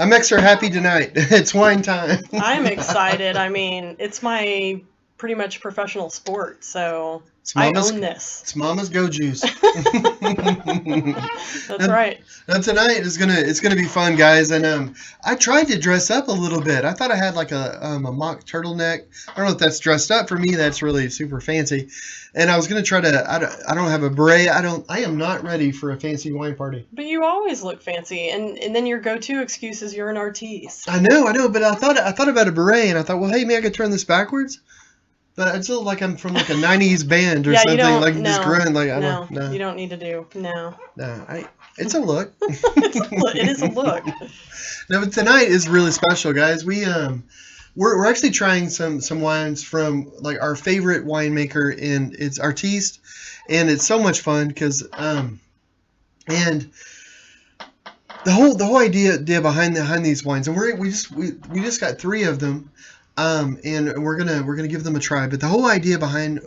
I'm extra happy tonight. It's wine time. I'm excited. I mean, it's my pretty much professional sport, so I own this. It's Mama's Go Juice. That's right. Now tonight is it's gonna be fun, guys. And I tried to dress up a little bit. I thought I had like a mock turtleneck. I don't know if that's dressed up. For me, that's really super fancy. And I was gonna try to. I don't have a beret. I am not ready for a fancy wine party. But you always look fancy, and then your go-to excuse is you're an artiste. I know. But I thought about a beret, and I thought, well, hey, maybe I could turn this backwards. But I still like I'm from like a '90s band or something. Like this grunt. Like I don't. No, you don't need to do. No. It's a look. It is a look. No, but tonight is really special, guys. We're actually trying some wines from like our favorite winemaker, and it's Artiste, and it's so much fun because and the whole idea behind these wines, and we just got 3 of them, and we're gonna give them a try. But the whole idea behind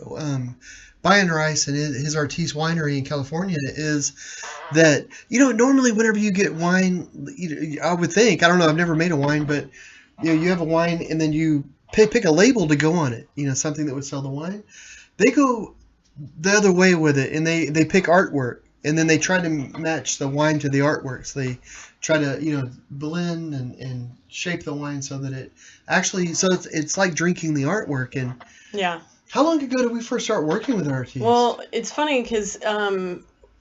Brian Rice and his Artiste Winery in California is that, normally whenever you get wine, I would think, I don't know, I've never made a wine, but you have a wine and then you pick a label to go on it, something that would sell the wine. They go the other way with it, and they pick artwork, and then they try to match the wine to the artwork. So they try to blend and shape the wine so that it actually, so it's like drinking the artwork. And yeah. How long ago did we first start working with Artiste? Well, it's funny because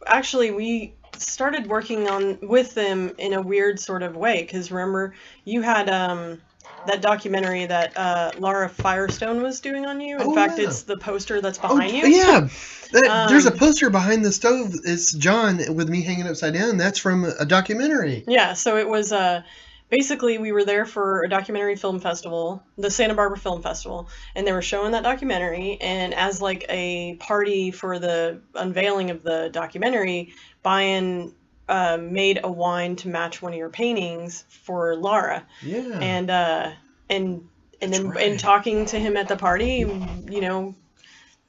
actually we started working with them in a weird sort of way, because remember you had that documentary that Laura Firestone was doing on you. In fact, it's the poster that's behind you. Yeah. There's a poster behind the stove. It's John with me hanging upside down. That's from a documentary. Yeah, so it was basically we were there for a documentary film festival, the Santa Barbara Film Festival, and they were showing that documentary, and as like a party for the unveiling of the documentary, Brian made a wine to match one of your paintings for Laura. Yeah. And then in talking to him at the party,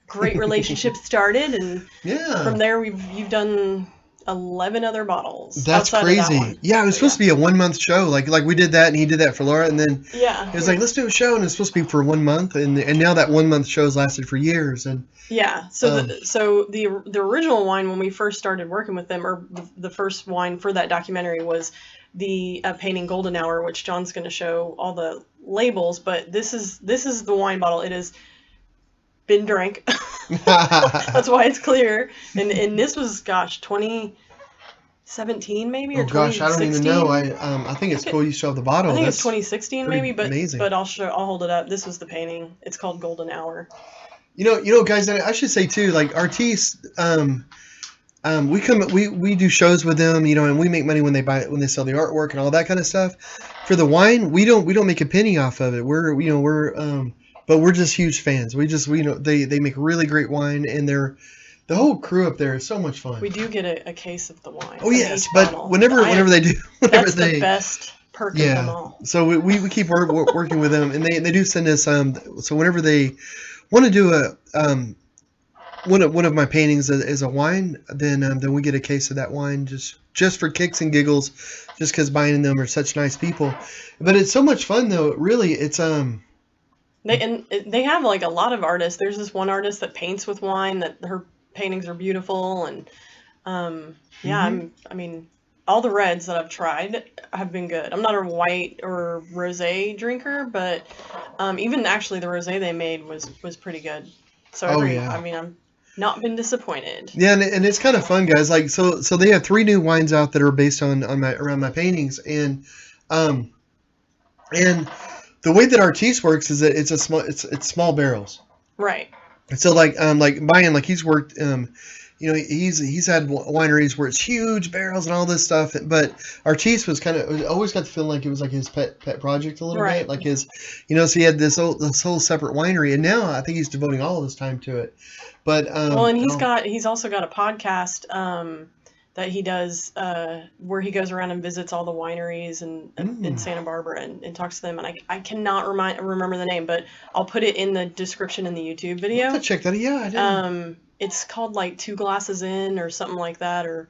great relationship started, and from there you've done 11 other bottles. That's crazy. Yeah, it was supposed to be a 1 month show. Like we did that, and he did that for Laura, and then it was like, let's do a show, and it's supposed to be for 1 month, and now that 1 month show's lasted for years. And so the original wine when we first started working with them, or the first wine for that documentary, was the painting Golden Hour, which John's going to show all the labels, but this is the wine bottle. It has been drank. That's why it's clear. And this was 2017 maybe, or 2016. I don't even know. I think it's cool you show the bottle. I think it's 2016 maybe, but amazing. But I'll hold it up. This was the painting. It's called Golden Hour. Guys, I should say too, like Artiste, we do shows with them, and we make money when they sell the artwork and all that kind of stuff. For the wine, we don't make a penny off of it. But we're just huge fans. They make really great wine, and the whole crew up there is so much fun. We do get a case of the wine. Oh yes, but whenever they do, that's the best perk of them all. So we keep working with them, and they do send us so whenever they want to do one of my paintings as a wine, then we get a case of that wine just for kicks and giggles, just because Brian and them are such nice people. But it's so much fun though. Really, it's They have like a lot of artists. There's this one artist that paints with wine, that her paintings are beautiful, and I mean, all the reds that I've tried have been good. I'm not a white or rosé drinker, but even actually the rosé they made was pretty good. So I mean, I'm not been disappointed. Yeah, and it's kind of fun, guys. Like so they have 3 new wines out that are based on around my paintings, and the way that Artiste works is that it's small barrels. Right. So like Brian, like he's worked, he's had wineries where it's huge barrels and all this stuff, but Artiste was always got the feeling like it was like his pet project a little bit, like his, so he had this whole separate winery, and now I think he's devoting all of his time to it. But and he's also got a podcast that he does where he goes around and visits all the wineries in Santa Barbara and talks to them. And I cannot remember the name, but I'll put it in the description in the YouTube video. I'll check that. Yeah, I did. It's called like 2 Glasses In or something like that, or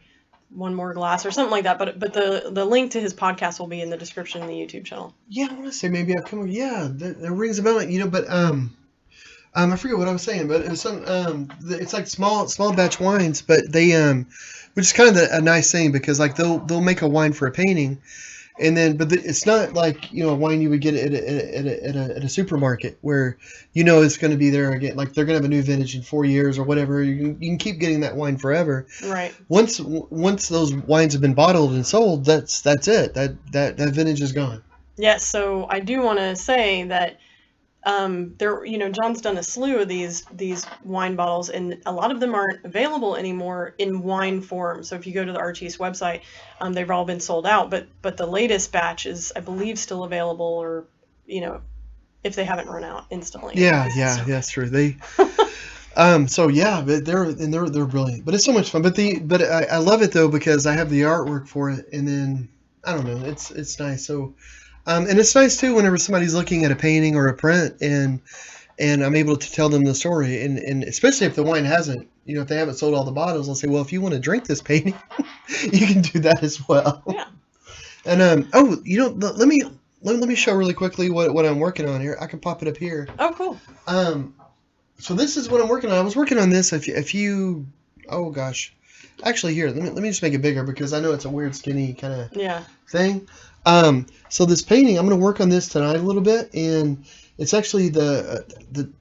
one more glass or something like that. But the link to his podcast will be in the description in the YouTube channel. Yeah, I want to say maybe I've come. Yeah, that rings a bell. But I forget what I was saying, but it was it's like small batch wines, but they which is kind of a nice thing because like they'll make a wine for a painting, and then it's not like a wine you would get at a supermarket where it's going to be there again, like they're going to have a new vintage in 4 years or whatever. You can keep getting that wine forever. Right. Once those wines have been bottled and sold, that's it. That vintage is gone. Yes. So I do want to say that. John's done a slew of these wine bottles, and a lot of them aren't available anymore in wine form. So if you go to the Artiste website, they've all been sold out. But the latest batch is, I believe, still available, or if they haven't run out instantly. Yeah, that's true. They, so yeah, but they're brilliant. But it's so much fun. But I love it though because I have the artwork for it, and then I don't know, it's nice. So. And it's nice too whenever somebody's looking at a painting or a print and I'm able to tell them the story and especially if the wine hasn't, if they haven't sold all the bottles, I'll say, well, if you want to drink this painting, you can do that as well. Yeah. And let me show really quickly what I'm working on here. I can pop it up here. Oh, cool. So this is what I'm working on. I was working on this oh gosh. Actually, here, let me just make it bigger because I know it's a weird skinny kind of thing. So this painting, I'm going to work on this tonight a little bit, and it's actually the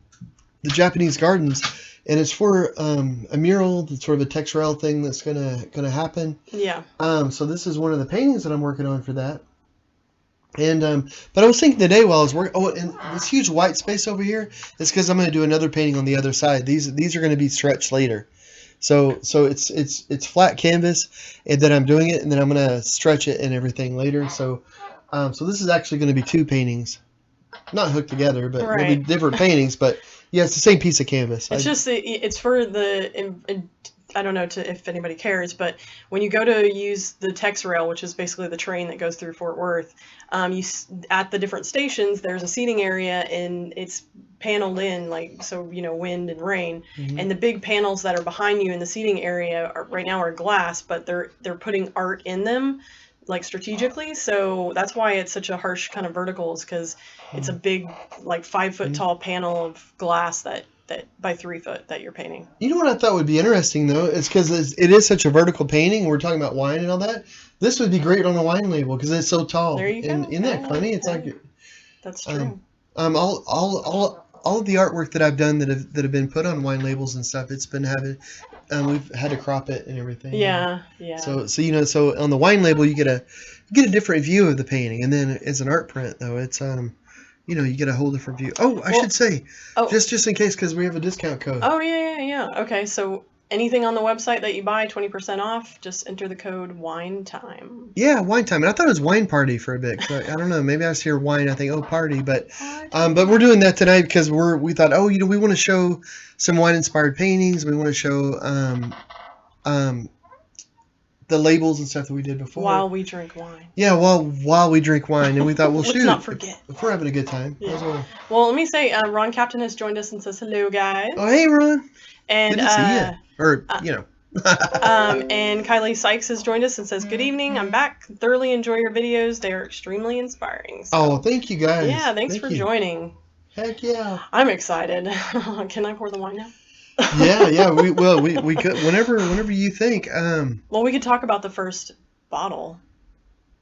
Japanese gardens, and it's for a mural. It's sort of a textural thing that's gonna happen. Yeah. So this is one of the paintings that I'm working on for that. And but I was thinking today while I was working. Oh, and this huge white space over here is because I'm going to do another painting on the other side. These are going to be stretched later. So it's flat canvas, and then I'm doing it, and then I'm going to stretch it and everything later. So this is actually going to be two paintings, not hooked together, but right. It'll be different paintings. But yeah, it's the same piece of canvas. It's for the. I don't know if anybody cares, but when you go to use the Tex Rail, which is basically the train that goes through Fort Worth, at the different stations, there's a seating area, and it's paneled in, wind and rain. Mm-hmm. And the big panels that are behind you in the seating area right now are glass, but they're putting art in them, like strategically. So that's why it's such a harsh kind of verticals, because it's a big, 5 foot tall panel of glass that by 3 foot that you're painting. You know what I thought would be interesting though? It's because it is such a vertical painting. We're talking about wine and all that. This would be great on a wine label because it's so tall. There you go. And isn't that funny? It's like that's true. All of the artwork that I've done that have been put on wine labels and stuff, it's been having we've had to crop it and everything. Yeah. So so on the wine label you get a different view of the painting, and then as an art print though, it's you get a whole different view. Oh, I should say, just in case, because we have a discount code. Oh, yeah. Okay, so anything on the website that you buy, 20% off, just enter the code WINETIME. Yeah, wine time. And I thought it was wine party for a bit. So I don't know. Maybe I was hear wine. I think, party. But we're doing that tonight because we thought, we want to show some wine-inspired paintings. We want to show the labels and stuff that we did before. While we drink wine. Yeah, while we drink wine. And we thought, well, let's shoot. not forget. If we're having a good time. Yeah. Well, let me say, Ron Captain has joined us and says, hello, guys. Oh, hey, Ron. And, good to see you. Or, and Kylie Sykes has joined us and says, good evening. I'm back. Thoroughly enjoy your videos. They are extremely inspiring. So, thank you, guys. Yeah, thanks for joining. Heck yeah. I'm excited. Can I pour the wine now? yeah, we could whenever you think. Well, we could talk about the first bottle.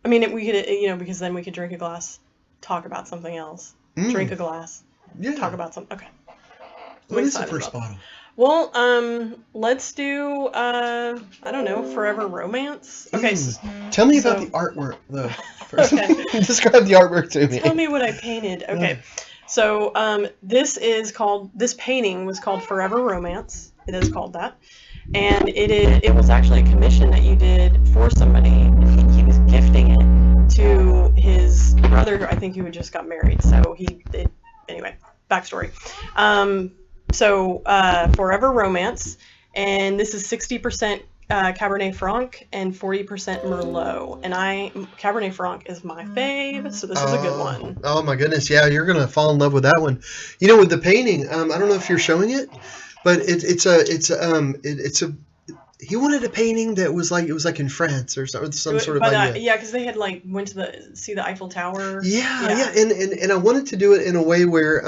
I mean, we could, because then we could drink a glass, talk about something else, drink a glass, talk about something. Okay. What is the first bottle? Well, let's do I don't know, Forever Romance. Okay. Tell me about the artwork though. First. Okay. Describe the artwork to me. Tell me what I painted. Okay. So this painting was called Forever Romance. It is called that, and it was actually a commission that you did for somebody, and he was gifting it to his brother, I think, who had just got married. So anyway, backstory. So Forever Romance, and this is 60% Cabernet Franc and 40% Merlot, and Cabernet Franc is my fave, so this is a good one. Oh my goodness, yeah, you're gonna fall in love with that one. With the painting, I don't know if you're showing it, but it's he wanted a painting that was like, it was like in France or some sort of But idea. yeah, because they had like went to see the Eiffel Tower. Yeah. And I wanted to do it in a way where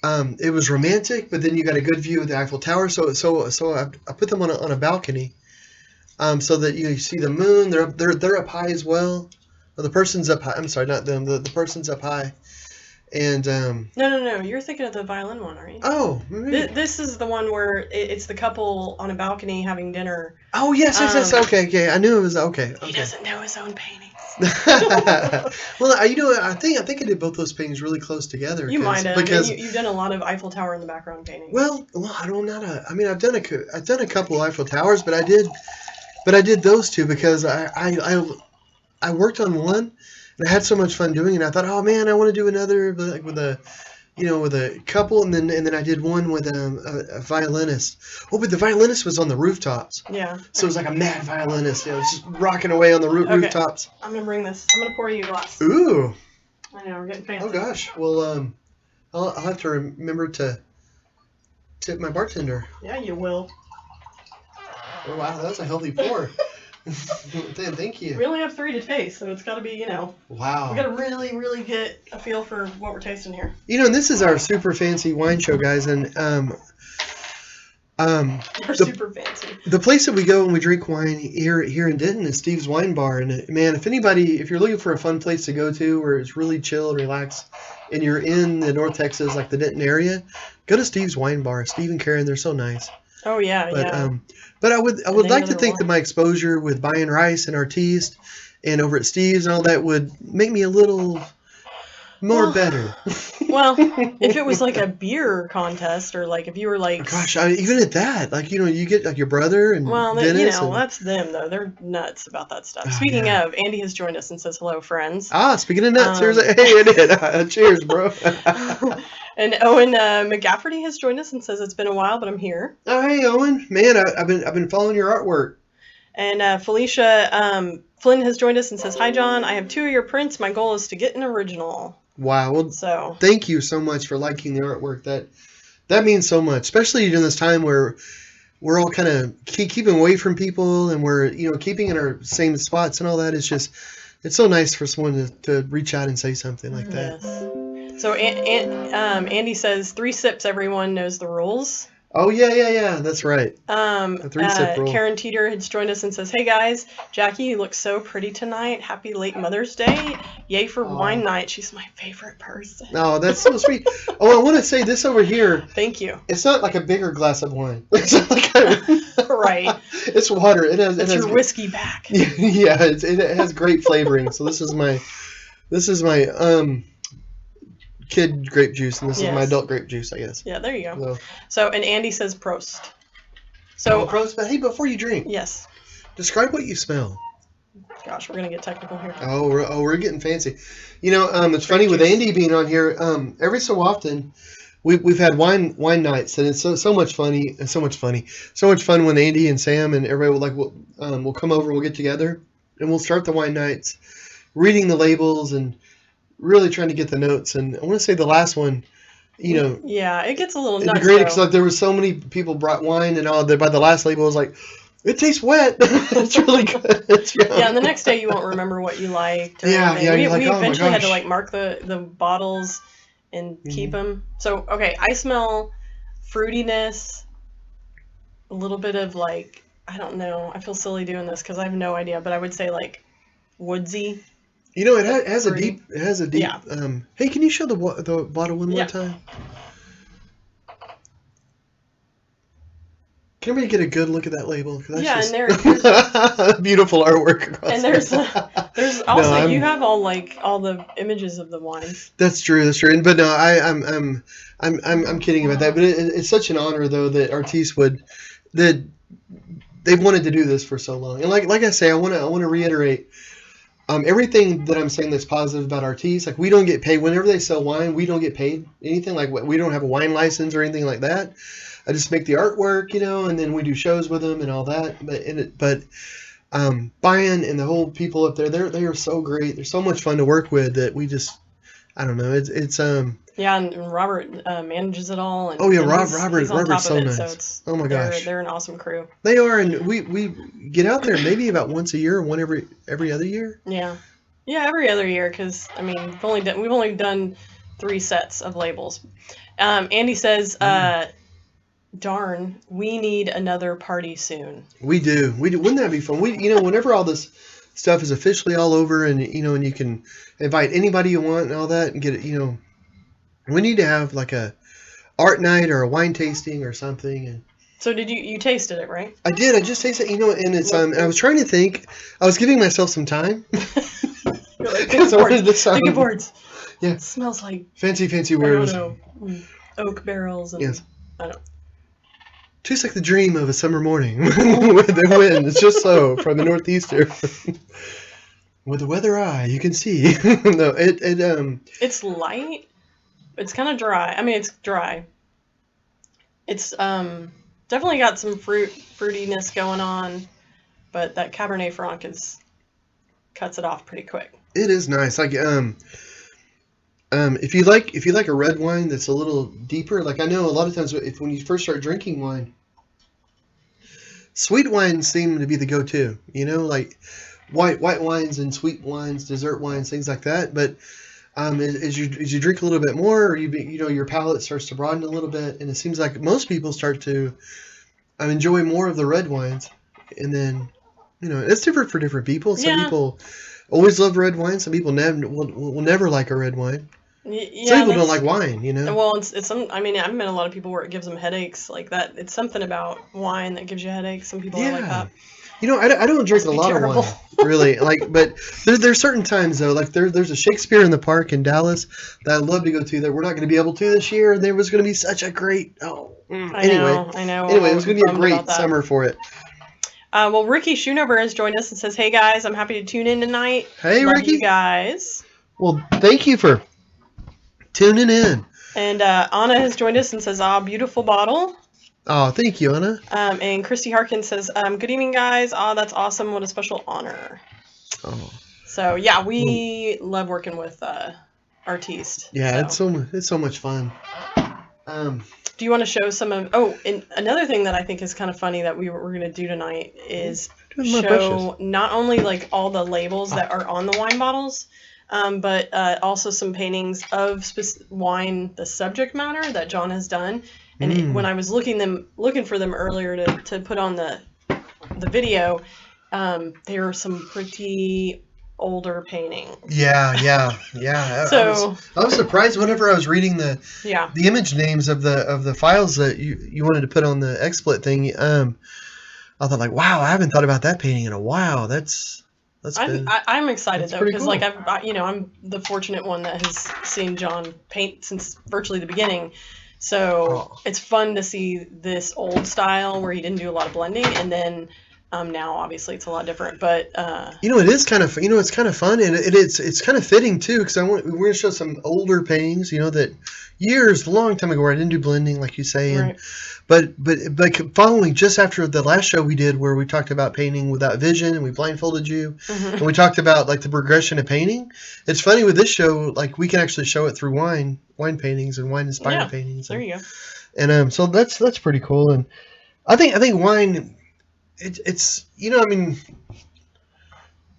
it was romantic, but then you got a good view of the Eiffel Tower. So I put them on a balcony, so that you see the moon. They're up high as well. Well, the person's up high. I'm sorry, not them. The person's up high. And No. You're thinking of the violin one, aren't you? oh, This is the one where it's the couple on a balcony having dinner. oh yes. Okay. I knew it was okay. He doesn't know his own paintings. Well, I think I did both those paintings really close together. You might have, because you've done a lot of Eiffel Tower in the background paintings. well, I don't know. I mean, I've done a couple Eiffel Towers, but I did those two because I worked on one and I had so much fun doing it. I thought, oh man, I want to do another, but like with a couple, and then I did one with a violinist. Oh, but the violinist was on the rooftops. Yeah. So it was like a mad violinist, just rocking away on the rooftops. I'm gonna bring this. I'm gonna pour you a glass. Ooh. I know, we're getting fancy. Oh gosh. Well, I'll have to remember to tip my bartender. Yeah, you will. Oh wow, that's a healthy pour. Thank you. We only have 3 to taste, so it's got to be, Wow. we got to really, really get a feel for what we're tasting here. And this is our super fancy wine show, guys, and We're super fancy. the place that we go and we drink wine here in Denton is Steve's Wine Bar, and man, if you're looking for a fun place to go to where it's really chill and relaxed, and you're in the North Texas, like the Denton area, go to Steve's Wine Bar. Steve and Karen, they're so nice. Oh yeah, But yeah. but I would like to think that my exposure with buying rice and Artiste and over at Steve's and all that would make me a little more better. Well, if it was like a beer contest, or like if you were like, gosh, even at that, like you get like your brother and Dennis. That's them though. They're nuts about that stuff. Oh, Speaking yeah. of, Andy has joined us and says hello, friends. Speaking of nuts, here's hey, I did. Cheers, bro. And Owen McGafferty has joined us and says it's been a while, but I'm here. Oh, hey, Owen, man, I've been following your artwork. And Felicia Flynn has joined us and says, hi, John. I have 2 of your prints. My goal is to get an original. Wow. Well, so thank you so much for liking the artwork. That means so much, especially during this time where we're all kind of keeping away from people and we're keeping in our same spots and all that. It's so nice for someone to reach out and say something like that. Yes. So Andy says 3 sips. Everyone knows the rules. Oh yeah, that's right. A 3-sip rule. Karen Teeter has joined us and says, hey guys, Jackie, you look so pretty tonight. Happy late Mother's Day. Yay for wine night. She's my favorite person. Oh, that's so sweet. Oh, I want to say this over here. Thank you. It's not like a bigger glass of wine. It's not like right. It's water. It's your whiskey back. Yeah, it has great flavoring. So this is my kid grape juice, and this is my adult grape juice, I guess. Yeah, there you go. So and Andy says Prost. So Prost, but hey, before you drink, yes, describe what you smell. Gosh, we're gonna get technical here. Oh, we're getting fancy. It's funny with Andy being on here. Every so often, we've had wine nights, and it's so much fun when Andy and Sam and everybody we'll come over, we'll get together, and we'll start the wine nights, reading the labels and really trying to get the notes. And I want to say the last one, yeah, it gets a little nuts. Great, because like there were so many people brought wine and all that. By the last label, it was like, it tastes wet. It's really good. Yeah, and the next day you won't remember what you liked. We eventually had to mark the bottles and keep them. So I smell fruitiness, a little bit of I don't know. I feel silly doing this because I have no idea, but I would say woodsy. It has a deep. Yeah. Hey, can you show the bottle one more time? Can everybody get a good look at that label? And there's beautiful artwork across. And there's also you have all the images of the wines. That's true. But no, I'm kidding about that. But it's such an honor though that Artiste that they've wanted to do this for so long. And like I say, I want to reiterate. Everything that I'm saying that's positive about Artiste, we don't get paid whenever they sell wine. We don't get paid anything. We don't have a wine license or anything like that. I just make the artwork, and then we do shows with them and all that. But Brian and the whole people up there, they are so great. They're so much fun to work with that we just, I don't know. It's Yeah, and Robert manages it all, and, Oh yeah, and he's on Robert's top of so it. So nice. it's Oh my gosh, they're an awesome crew. they are, and we get out there maybe about once a year, or one every other year. Yeah, every other year because I mean we've only done 3 sets of labels. Andy says, "Darn, we need another party soon." We do. We do. Wouldn't that be fun? Whenever all this stuff is officially all over, and and you can invite anybody you want and all that, and get it. We need to have like a art night or a wine tasting or something. And So did you tasted it, right? I did. I just tasted. And it's and I was trying to think. I was giving myself some time You're like, because I wanted to sound. Biggie boards. Yeah. It smells like Fancy I words. don't know, oak barrels and Yes. I don't. Tastes like the dream of a summer morning with the wind. It's just so from the northeaster. With the weather eye, you can see. No, It's light. It's kind of dry. I mean, it's dry. It's definitely got some fruitiness going on, but that Cabernet Franc cuts it off pretty quick. It is nice. Like if you like a red wine that's a little deeper, like I know a lot of times when you first start drinking wine, sweet wines seem to be the go-to. Like white wines and sweet wines, dessert wines, things like that. But as you drink a little bit more, or your palate starts to broaden a little bit, and it seems like most people start to enjoy more of the red wines. And then it's different for different people. Some people always love red wine. Some people will never like a red wine. Yeah, some people don't like wine. Well, it's some. I mean, I've met a lot of people where it gives them headaches like that. It's something about wine that gives you headaches. Some people are like that. I don't drink a lot of wine, really. But there's certain times though. Like there's a Shakespeare in the Park in Dallas that I'd love to go to that we're not going to be able to this year. And there was going to be such a great. I know. Anyway, it was going to be a great summer for it. Well, Ricky Schoonover has joined us and says, "Hey guys, I'm happy to tune in tonight. Hey, love Ricky, you guys. Well, thank you for tuning in." And Anna has joined us and says, beautiful bottle." Oh, thank you, Anna. And Christy Harkins says, "Good evening, guys. That's awesome. What a special honor." Oh. So yeah, we love working with Artiste. Yeah, so. It's so much fun. Do you want to show some of? Oh, and another thing that I think is kind of funny that we're going to do tonight is show not only like all the labels that are on the wine bottles, but also some paintings of wine, the subject matter that John has done. And when I was looking for them earlier to put on the video, there are some pretty older paintings. Yeah. So I was surprised whenever I was reading the image names of the files that you wanted to put on the XSplit thing. I thought like, wow, I haven't thought about that painting in a while. I'm excited though because cool. I'm the fortunate one that has seen John paint since virtually the beginning. So it's fun to see this old style where he didn't do a lot of blending, and then now obviously it's a lot different. But it is kind of it's kind of fun, and it's kind of fitting too because we're going to show some older paintings that long time ago where I didn't do blending like you say, and but following just after the last show we did where we talked about painting without vision and we blindfolded you and we talked about like the progression of painting. It's funny with this show, like we can actually show it through wine paintings and wine inspired paintings. There you go. And so that's pretty cool. And I think wine, it's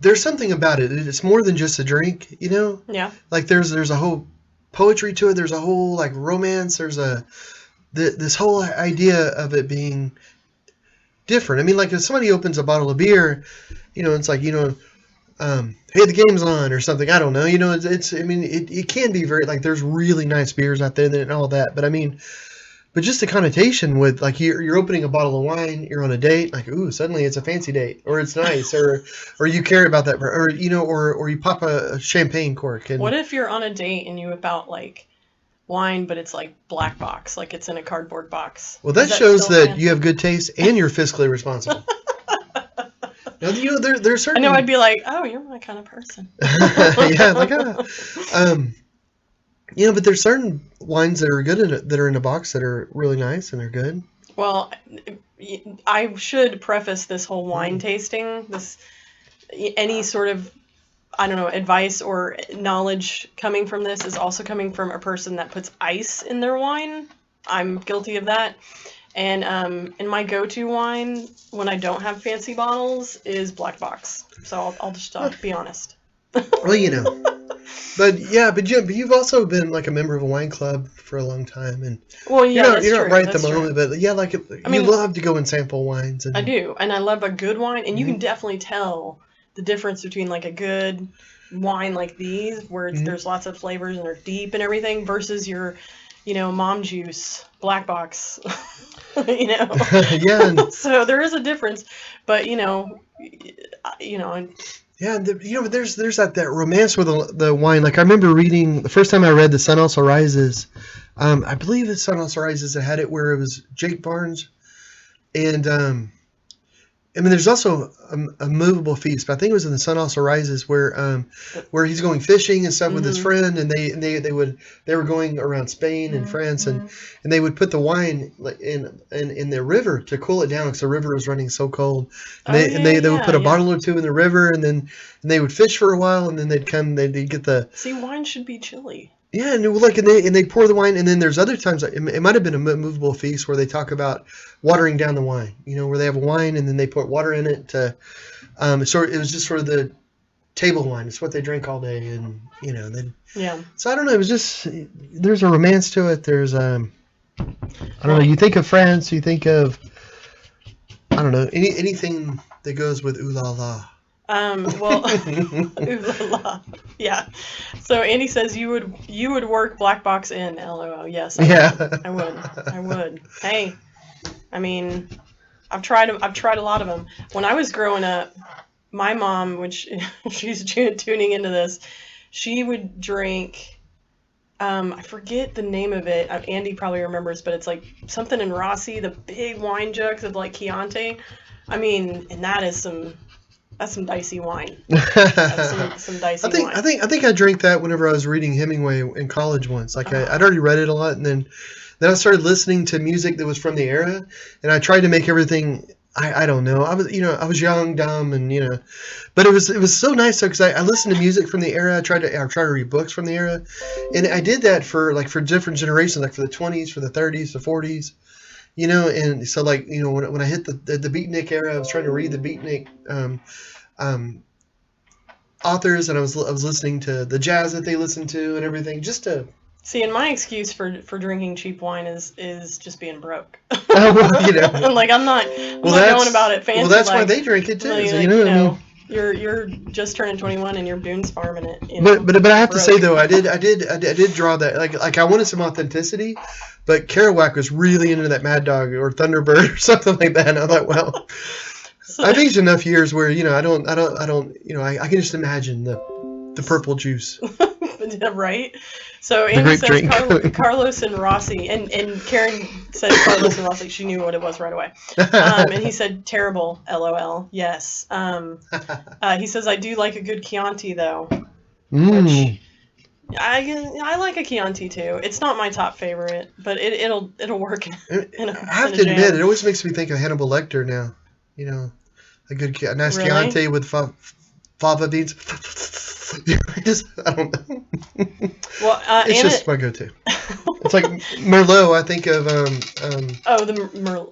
there's something about it. It's more than just a drink, Yeah. Like there's a whole poetry to it. There's a whole like romance. There's this whole idea of it being different. I mean, like if somebody opens a bottle of beer, it's like, hey, the game's on or something. I don't know. It can be very like there's really nice beers out there and all that. But just the connotation with like you're opening a bottle of wine, you're on a date, like ooh, suddenly it's a fancy date, or it's nice, or you care about that, or you pop a champagne cork. And what if you're on a date and you whip out like wine, but it's like black box, like it's in a cardboard box? Well, that shows that you have good taste and you're fiscally responsible. Now, there's certain. I know I'd be like, oh, you're my kind of person. Yeah, like but there's certain wines that are good that are in a box that are really nice and they're good. Well, I should preface this whole wine tasting, any sort of I don't know, advice or knowledge coming from this is also coming from a person that puts ice in their wine. I'm guilty of that. And my go-to wine when I don't have fancy bottles is Black Box. So I'll just be honest. Well, you know. But yeah, but you've also been like a member of a wine club for a long time, and well, yeah, you're not right at the true. moment, but yeah, like you love to go and sample wines. And I do, and I love a good wine, and you can definitely tell the difference between like a good wine like these, where there's lots of flavors and they're deep and everything, versus your, mom juice Black Box, Yeah. So there is a difference, but Yeah, but there's that romance with the wine. Like I remember reading the first time I read The Sun Also Rises. I believe The Sun Also Rises had it where it was Jake Barnes, and I mean there's also a movable feast, but I think it was in The Sun Also Rises where he's going fishing and stuff with his friend, and they were going around Spain and France, and they would put the wine in the river to cool it down because the river was running so cold, and they would put a bottle or two in the river, and they would fish for a while, and then they'd get the wine should be chilly. Yeah, and they pour the wine, and then there's other times it might have been a movable feast where they talk about watering down the wine. Where they have a wine and then they put water in it to, so it was just sort of the table wine. It's what they drink all day, and Yeah. So I don't know. It was just there's a romance to it. There's I don't know. You think of France, you think of I don't know anything that goes with ooh la la. Well, ooh la la. Yeah. So Andy says you would work Black Box in, LOL. Yes, I would. Hey, I mean, I've tried a lot of them. When I was growing up, my mom, which she's tuning into this, she would drink. I forget the name of it. Andy probably remembers, but it's like something in Rossi, the big wine jugs of like Chianti. I mean, and that's some dicey wine. That's some dicey wine. I think I drank that whenever I was reading Hemingway in college once. Like I'd already read it a lot, and then I started listening to music that was from the era, and I tried to make everything. I don't know. I was young, dumb, and but it was so nice though because I listened to music from the era. I tried to read books from the era, and I did that for different generations, like for the 20s, for the 30s, the 40s. And so when I hit the beatnik era, I was trying to read the beatnik authors, and I was listening to the jazz that they listened to and everything, just to see. And my excuse for drinking cheap wine is just being broke. Like I'm not going about it fancy. Well, that's why they drink it too. Like, so, what I mean? You're just turning 21 and you're Boone's farming it. But I have to say though, I did draw that like I wanted some authenticity, but Kerouac was really into that Mad Dog or Thunderbird or something like that, and I thought, well, I've aged enough years where I can just imagine the purple juice. Right. So Andy says Carlos and Rossi, and Karen said Carlos and Rossi. She knew what it was right away. And he said terrible, LOL. Yes. He says I do like a good Chianti though. Which I like a Chianti too. It's not my top favorite, but it'll work. I have to admit, it always makes me think of Hannibal Lecter now. A nice really? Chianti with fava beans. I don't know. Well, it's just my go-to. It's like Merlot. I think of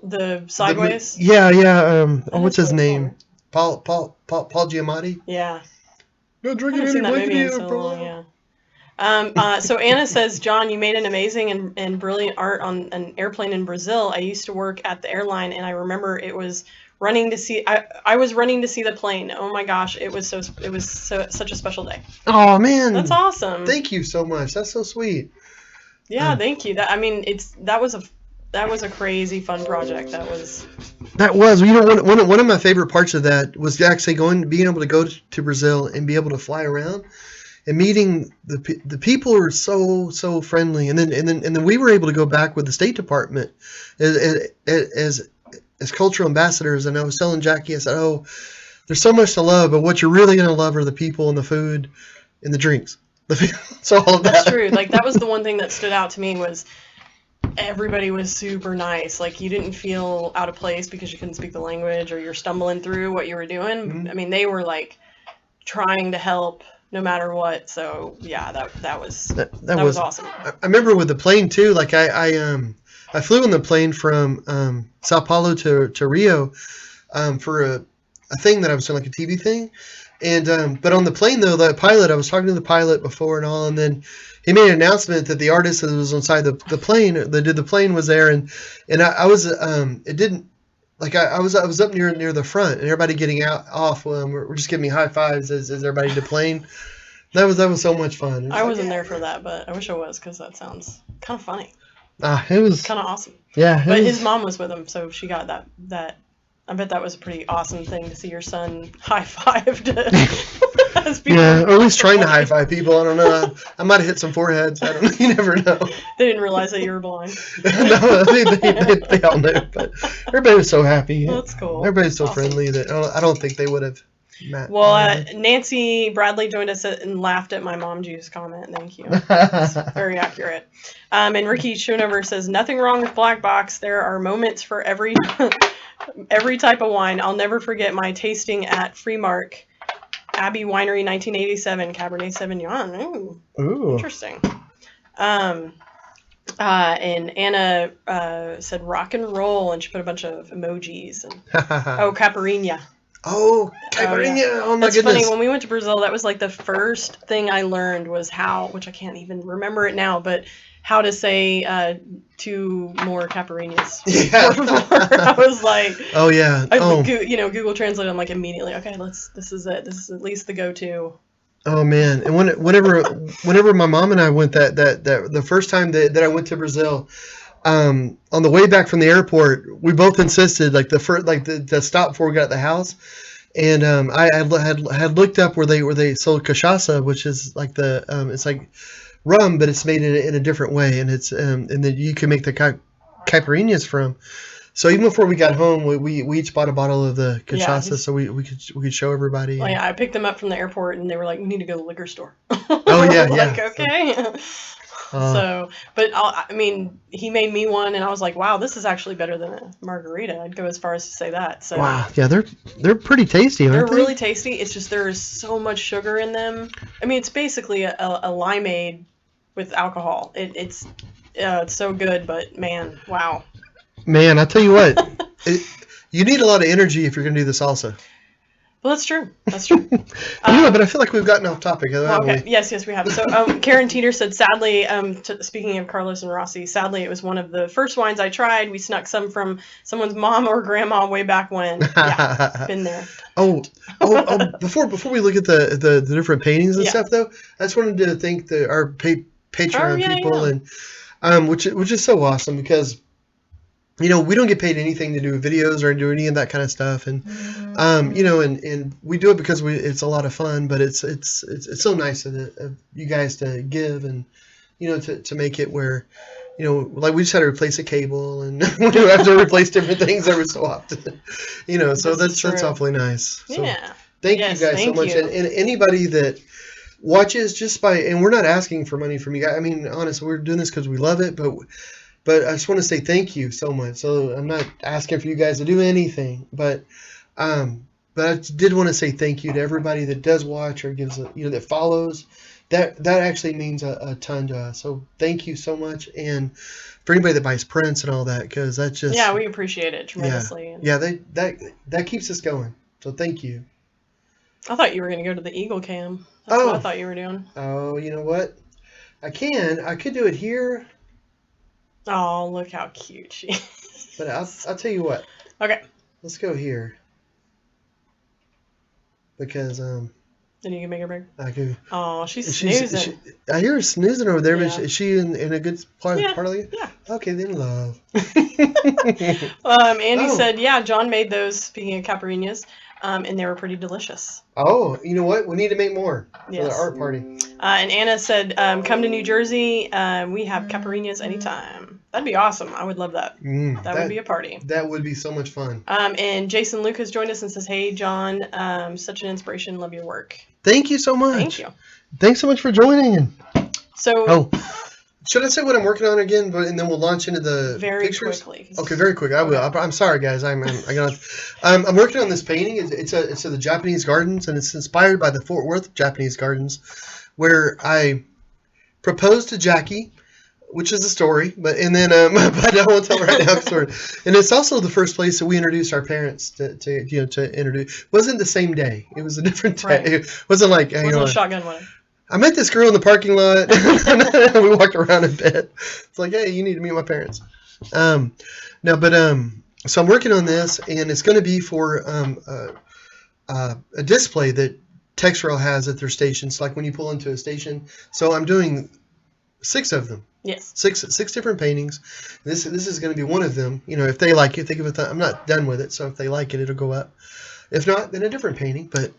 the Sideways. What's his name? Paul Giamatti. Yeah. Not drinking any whiskey. So Anna says, John, you made an amazing and brilliant art on an airplane in Brazil. I used to work at the airline, and I remember it was running to see. I was running to see the plane. Oh my gosh, it was such a special day. Oh man, that's awesome. Thank you so much. That's so sweet. Yeah, thank you. That was a crazy fun project. That was. One of my favorite parts of that was actually being able to go to Brazil and be able to fly around. And meeting the people were so friendly, and then we were able to go back with the State Department as cultural ambassadors. And I was telling Jackie, I said, "Oh, there's so much to love, but what you're really gonna love are the people and the food and the drinks." So all of that. That's true. Like that was the one thing that stood out to me was everybody was super nice. Like you didn't feel out of place because you couldn't speak the language or you're stumbling through what you were doing. Mm-hmm. I mean, they were like trying to help. no matter what. So yeah, that was that was awesome. I remember with the plane too. Like I flew on the plane from Sao Paulo to Rio for a thing that I was doing, like a TV thing. And but on the plane though, the pilot, I was talking to the pilot before and all, and then he made an announcement that the artist that was inside the plane that did the plane was there, and I was it didn't like I was up near the front, and everybody getting off were just giving me high fives as everybody did the plane. That was so much fun. I wasn't there for that, but I wish I was, because that sounds kind of funny. It was kind of awesome. Yeah, but his mom was with him, so she got that. I bet that was a pretty awesome thing to see your son high-fived. Yeah, or at least trying to high-five people. I don't know. I might have hit some foreheads. I don't know. You never know. They didn't realize that you were blind. No, they all knew. But everybody was so happy. Well, that's cool. Everybody's so friendly that I don't think they would have met. Well, Nancy Bradley joined us and laughed at my mom juice comment. Thank you. That's very accurate. And Ricky Schoonover says, nothing wrong with Black Box. There are moments for every type of wine. I'll never forget my tasting at Freemark Abbey Winery 1987 Cabernet Sauvignon. Ooh. Interesting. And Anna said rock and roll, and she put a bunch of emojis. And Caipirinha. Oh, Caipirinha. Yeah. Oh my That's goodness. Funny. When we went to Brazil, that was like the first thing I learned was how, which I can't even remember it now, but how to say 2 more caipirinhas. Yeah. I was like, oh yeah. Google Translate. I'm like immediately, okay, this is it. This is at least the go-to. Oh man. And whenever my mom and I went that the first time that I went to Brazil, on the way back from the airport, we both insisted, like the stop before we got at the house, and I had looked up where they sold cachaça, which is like it's like rum, but it's made in a different way, and it's and then you can make the caipirinhas from. So even before we got home, we each bought a bottle of the cachaça, so we could show everybody. Well, yeah, I picked them up from the airport, and they were like, "We need to go to the liquor store." Oh yeah, like, okay. So, but I mean, he made me one, and I was like, "Wow, this is actually better than a margarita." I'd go as far as to say that. So, wow, yeah, they're pretty tasty, aren't they? They're really tasty. It's just there's so much sugar in them. I mean, it's basically a limeade with alcohol. It's so good, but man, wow. Man, I tell you what, you need a lot of energy if you're going to do the salsa. Well, that's true. That's true. Anyway, but I feel like we've gotten off topic. Okay. Yes, we have. So Karen Teeter said, sadly, speaking of Carlos and Rossi, sadly, it was one of the first wines I tried. We snuck some from someone's mom or grandma way back when. Yeah, been there. Before we look at the different paintings and stuff, though, I just wanted to thank our Patreon people, and which is so awesome, because we don't get paid anything to do videos or do any of that kind of stuff, and and we do it because it's a lot of fun, but it's so nice of you guys to give, and to make it where like we just had to replace a cable, and we have to replace different things every so often, so that's awfully nice. So thank you guys so much, and anybody that watches and we're not asking for money from you guys. I mean, honestly, we're doing this because we love it, but I just want to say thank you so much. So I'm not asking for you guys to do anything, but I did want to say thank you to everybody that does watch or gives that follows. That actually means a ton to us. So thank you so much, and for anybody that buys prints and all that, because that's just we appreciate it tremendously. Yeah, that keeps us going. So thank you. I thought you were going to go to the Eagle Cam. That's what I thought you were doing. Oh, you know what? I could do it here. Oh, look how cute she is. But I'll tell you what. Okay. Let's go here. Because Then you can make her bigger. I can. Oh, she's snoozing. I hear her snoozing over there, but is she in a good part of you? Yeah. Okay, then love. Andy said, John made those, speaking of caipirinhas, and they were pretty delicious. Oh, you know what? We need to make more for the art party. And Anna said, come to New Jersey. We have caipirinhas anytime. That'd be awesome. I would love that. That would be a party. That would be so much fun. And Jason Lucas joined us and says, hey, John, such an inspiration. Love your work. Thank you so much. Thank you. Thanks so much for joining. So. Should I say what I'm working on again, and then we'll launch into the very pictures? quickly. Okay, very quick. I will. Okay. I'm sorry, guys. I'm working on this painting. It's of the Japanese gardens, and it's inspired by the Fort Worth Japanese gardens, where I proposed to Jackie, which is a story, but but I won't tell right now. And it's also the first place that we introduced our parents to introduce. It wasn't the same day. It was a different day. Right. It wasn't like It wasn't a shotgun wedding. I met this girl in the parking lot. We walked around a bit. It's like, hey, you need to meet my parents. So I'm working on this, and it's going to be for a display that Texrail has at their stations, like when you pull into a station. So I'm doing 6 of them. Yes. Six different paintings. This is going to be one of them. If they like it, they give it. I'm not done with it, so if they like it, it'll go up. If not, then a different painting. But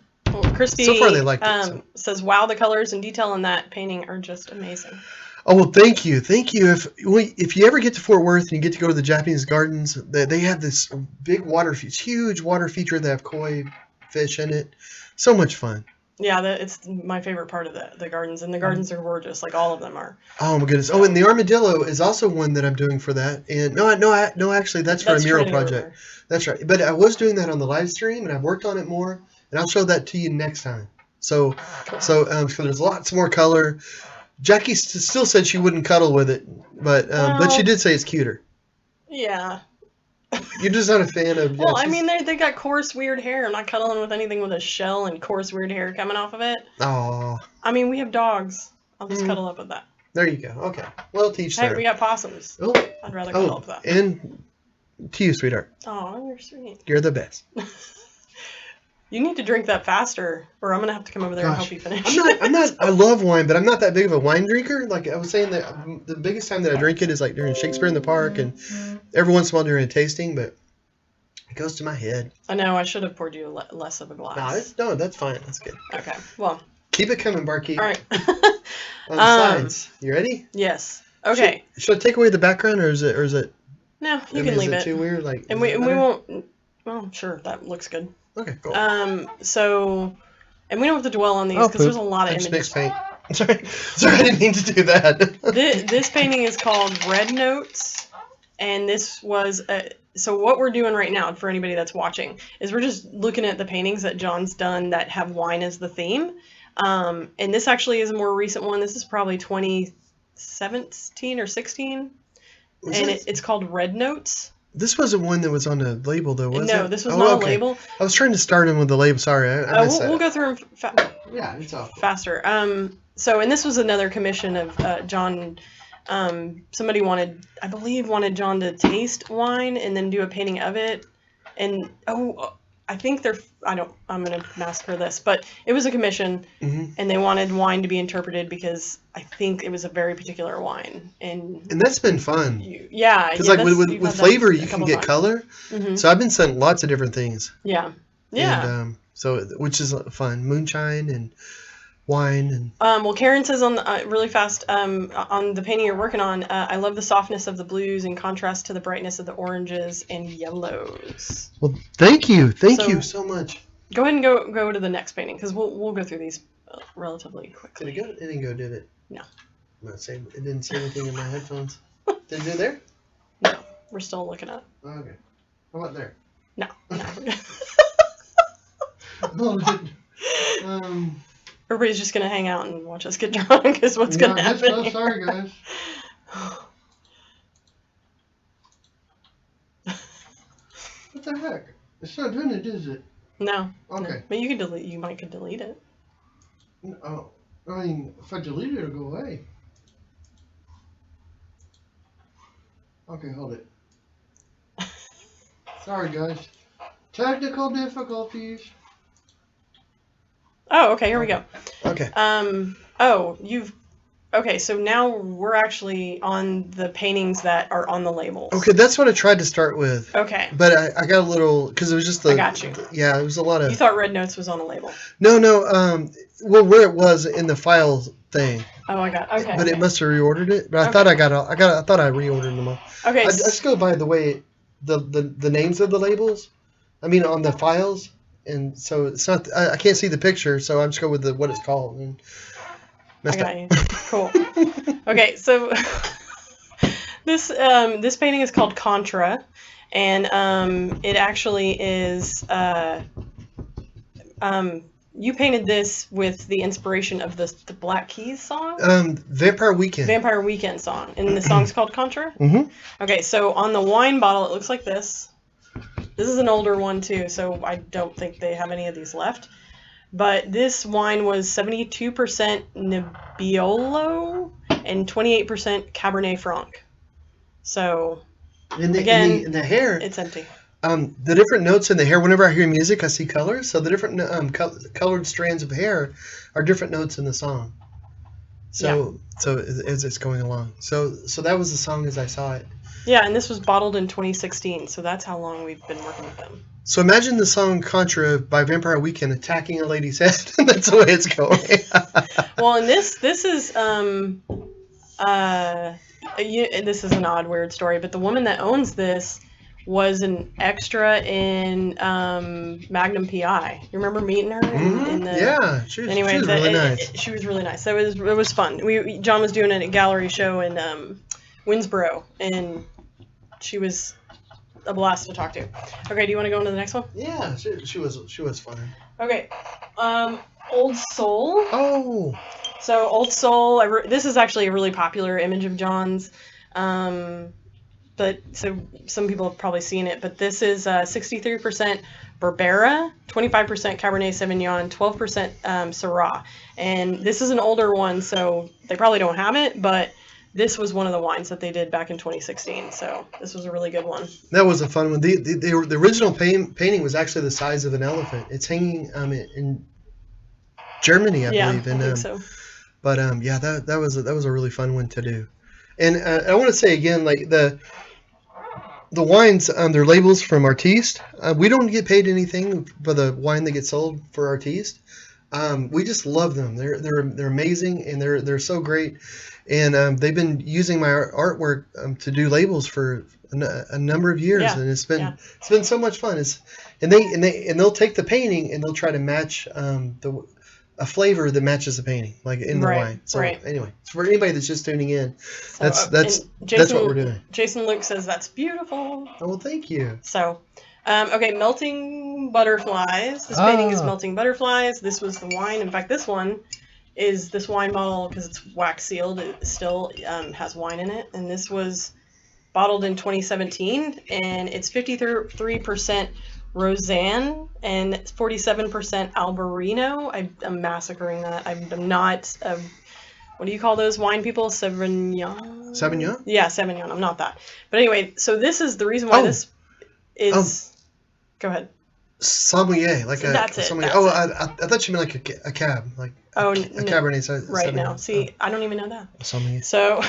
Christy, so far they liked it. Says, "Wow, the colors and detail in that painting are just amazing." Oh, well, thank you. If you ever get to Fort Worth and you get to go to the Japanese gardens, they have this big huge water feature. They have koi fish in it. So much fun. Yeah, it's my favorite part of the gardens, and the gardens are gorgeous. Like all of them are. Oh my goodness! Oh, and the armadillo is also one that I'm doing for that. And no, actually, that's for a mural project. That's right. But I was doing that on the live stream, and I've worked on it more, and I'll show that to you next time. So there's lots more color. Jackie still said she wouldn't cuddle with it, but she did say it's cuter. Yeah. You're just not a fan of. Well, I mean, they got coarse, weird hair. I'm not cuddling with anything with a shell and coarse, weird hair coming off of it. Oh. I mean, we have dogs. I'll just cuddle up with that. There you go. Okay. Well, teach Hey, there. we got possums. Oh. I'd rather cuddle up with that. And to you, sweetheart. Oh, you're sweet. You're the best. You need to drink that faster, or I'm gonna have to come over there and help you finish. I'm not. I love wine, but I'm not that big of a wine drinker. Like I was saying, that the biggest time that I drink it is like during Shakespeare in the Park, and every once in a while during a tasting. But it goes to my head. I know. I should have poured you less of a glass. No, that's fine. That's good. Okay. Well. Keep it coming, Barkeep. All right. On the sides. You ready? Yes. Okay. Should I take away the background, or is it? No, you can leave it. Is it too weird? And we won't. Well, sure. That looks good. Okay, cool. So, and we don't have to dwell on these because there's a lot of images. Mixed paint. Sorry, I didn't mean to do that. This painting is called Red Notes, and this was so what we're doing right now for anybody that's watching is we're just looking at the paintings that John's done that have wine as the theme, and this actually is a more recent one. This is probably 2017 or 16, it's called Red Notes. This wasn't one that was on the label, though, was it? No, this was not a label. I was trying to start him with the label. Sorry, I missed that. We'll go through them it's awful. faster. And this was another commission of John. Somebody wanted John to taste wine and then do a painting of it. And I think I'm going to massacre this, but it was a commission, and they wanted wine to be interpreted because I think it was a very particular wine. And that's been fun. Because with flavor, you can get color. Mm-hmm. So I've been sent lots of different things. Yeah. And, which is fun. Moonshine and wine. And well, Karen says on really fast on the painting you're working on, I love the softness of the blues in contrast to the brightness of the oranges and yellows. Well, thank you so much. Go ahead and go to the next painting because we'll go through these relatively quickly. Did it go? It didn't go, did it? No. I'm not saying it didn't say anything in my headphones. Did it do there? No, we're still looking at. Okay. How about there? No. Everybody's just gonna hang out and watch us get drunk. Is what's gonna happen. So sorry, guys. What the heck? It's not doing it, is it? No. Okay. No. But you can delete. You might could delete it. Oh, I mean, if I delete it, it'll go away. Okay, hold it. Sorry, guys. Technical difficulties. Oh, okay. Here we go. Okay. Okay, so now we're actually on the paintings that are on the labels. Okay, that's what I tried to start with. Okay. But I got a little, because it was just I got you. Yeah, it was a lot of. You thought Red Notes was on the label? No. Well, where it was in the files thing. Oh, I got. Okay. But it must have reordered it. But I thought I thought I reordered them all. Okay. I just go by the way the names of the labels. I mean, on the files, and so it's not. I can't see the picture, so I'm just go with what it's called. And Messed got up. you. Cool. Okay, so this painting is called Contra, and it actually is you painted this with the inspiration of the Black Keys song, Vampire Weekend. Vampire Weekend song, and the song's called Contra. Mm-hmm. Okay, so on the wine bottle, it looks like this. This is an older one too, so I don't think they have any of these left. But this wine was 72% Nebbiolo and 28% Cabernet Franc. So, again, in the hair, it's empty. the different notes in the hair. Whenever I hear music, I see colors. So the different colored strands of hair are different notes in the song. So as it's going along. So that was the song as I saw it. Yeah, and this was bottled in 2016, so that's how long we've been working with them. So imagine the song Contra by Vampire Weekend attacking a lady's head. That's the way it's going. Well, and this is this is an odd, weird story, but the woman that owns this was an extra in Magnum PI. You remember meeting her? Yeah, she was really nice. She was really nice. So it was fun. John was doing a gallery show in Winsboro, and she was a blast to talk to. Okay, do you want to go into the next one? Yeah, she was fun. Okay, Old Soul. Oh. So Old Soul. This is actually a really popular image of John's. But so some people have probably seen it, but this is 63% Barbera, 25% Cabernet Sauvignon, 12% Syrah. And this is an older one, so they probably don't have it, but this was one of the wines that they did back in 2016. So this was a really good one. That was a fun one. The original painting was actually the size of an elephant. It's hanging in Germany, I believe. I think so. But yeah, that was a really fun one to do. And I want to say again, like the wines, their labels from Artiste. We don't get paid anything for the wine that gets sold for Artiste. We just love them. They're amazing, and they're so great. And they've been using my artwork to do labels for a number of years, and it's been so much fun. And they'll take the painting and they'll try to match a flavor that matches the painting, like in the wine. So anyway, for anybody that's just tuning in, that's what we're doing. Jason Luke says that's beautiful. Oh, well, thank you. So, okay, Melting Butterflies. This painting is Melting Butterflies. This was the wine. In fact, this one is this wine bottle, because it's wax sealed. It still has wine in it, and this was bottled in 2017, and it's 53% Roseanne and 47% Albarino. I'm massacring that. I'm not. What do you call those wine people? Sauvignon? Sauvignon? Yeah, Sauvignon. I'm not that. But anyway, so this is the reason why this is. Go ahead. Sommelier, like a. That's it. Sommelier. I thought you meant like a cab, like a Cabernet. Right now, see, I don't even know that. Sommelier. So,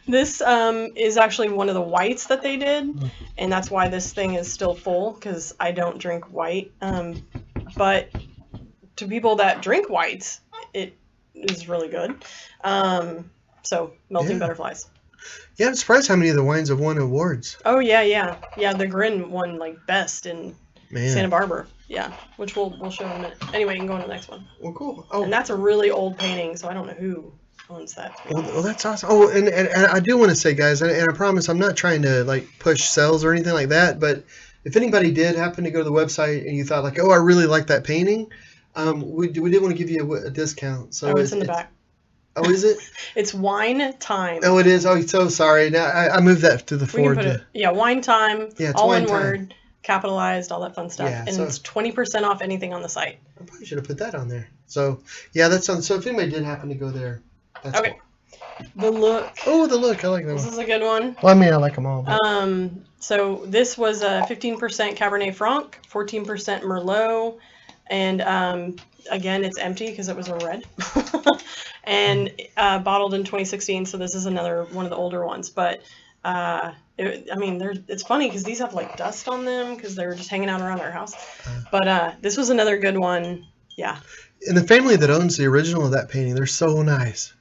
this is actually one of the whites that they did, and that's why this thing is still full, because I don't drink white. But to people that drink whites, it is really good. So, Melting Butterflies. Yeah, I'm surprised how many of the wines have won awards. Oh yeah. The Grin won like best in Santa Barbara. Yeah, which we'll show in a minute. Anyway, you can go on to the next one. Well, cool. Oh, and that's a really old painting, so I don't know who owns that. Well, that's awesome. Oh, and I do want to say, guys, and I promise I'm not trying to like push sales or anything like that, but if anybody did happen to go to the website and you thought like, oh, I really like that painting, we did want to give you a discount. So it's in the back. Oh, is it? It's Wine Time. Oh, it is. Oh, so sorry. Now I moved that to the forward. Wine Time. Yeah, it's all Wine one Time. word, capitalized, all that fun stuff. Yeah, and it's 20% off anything on the site. I probably should have put that on there. So yeah, that's on. So if anybody did happen to go there, that's okay. Cool. The Look. Oh, The Look. I like that This one. is a good one. Well, I mean, I like them all. But. So this was 15% Cabernet Franc, 14% Merlot, and again, it's empty because it was a red. And bottled in 2016, so this is another one of the older ones. But it's funny because these have like dust on them because they were just hanging out around our house. But this was another good one. Yeah. And the family that owns the original of that painting, they're so nice.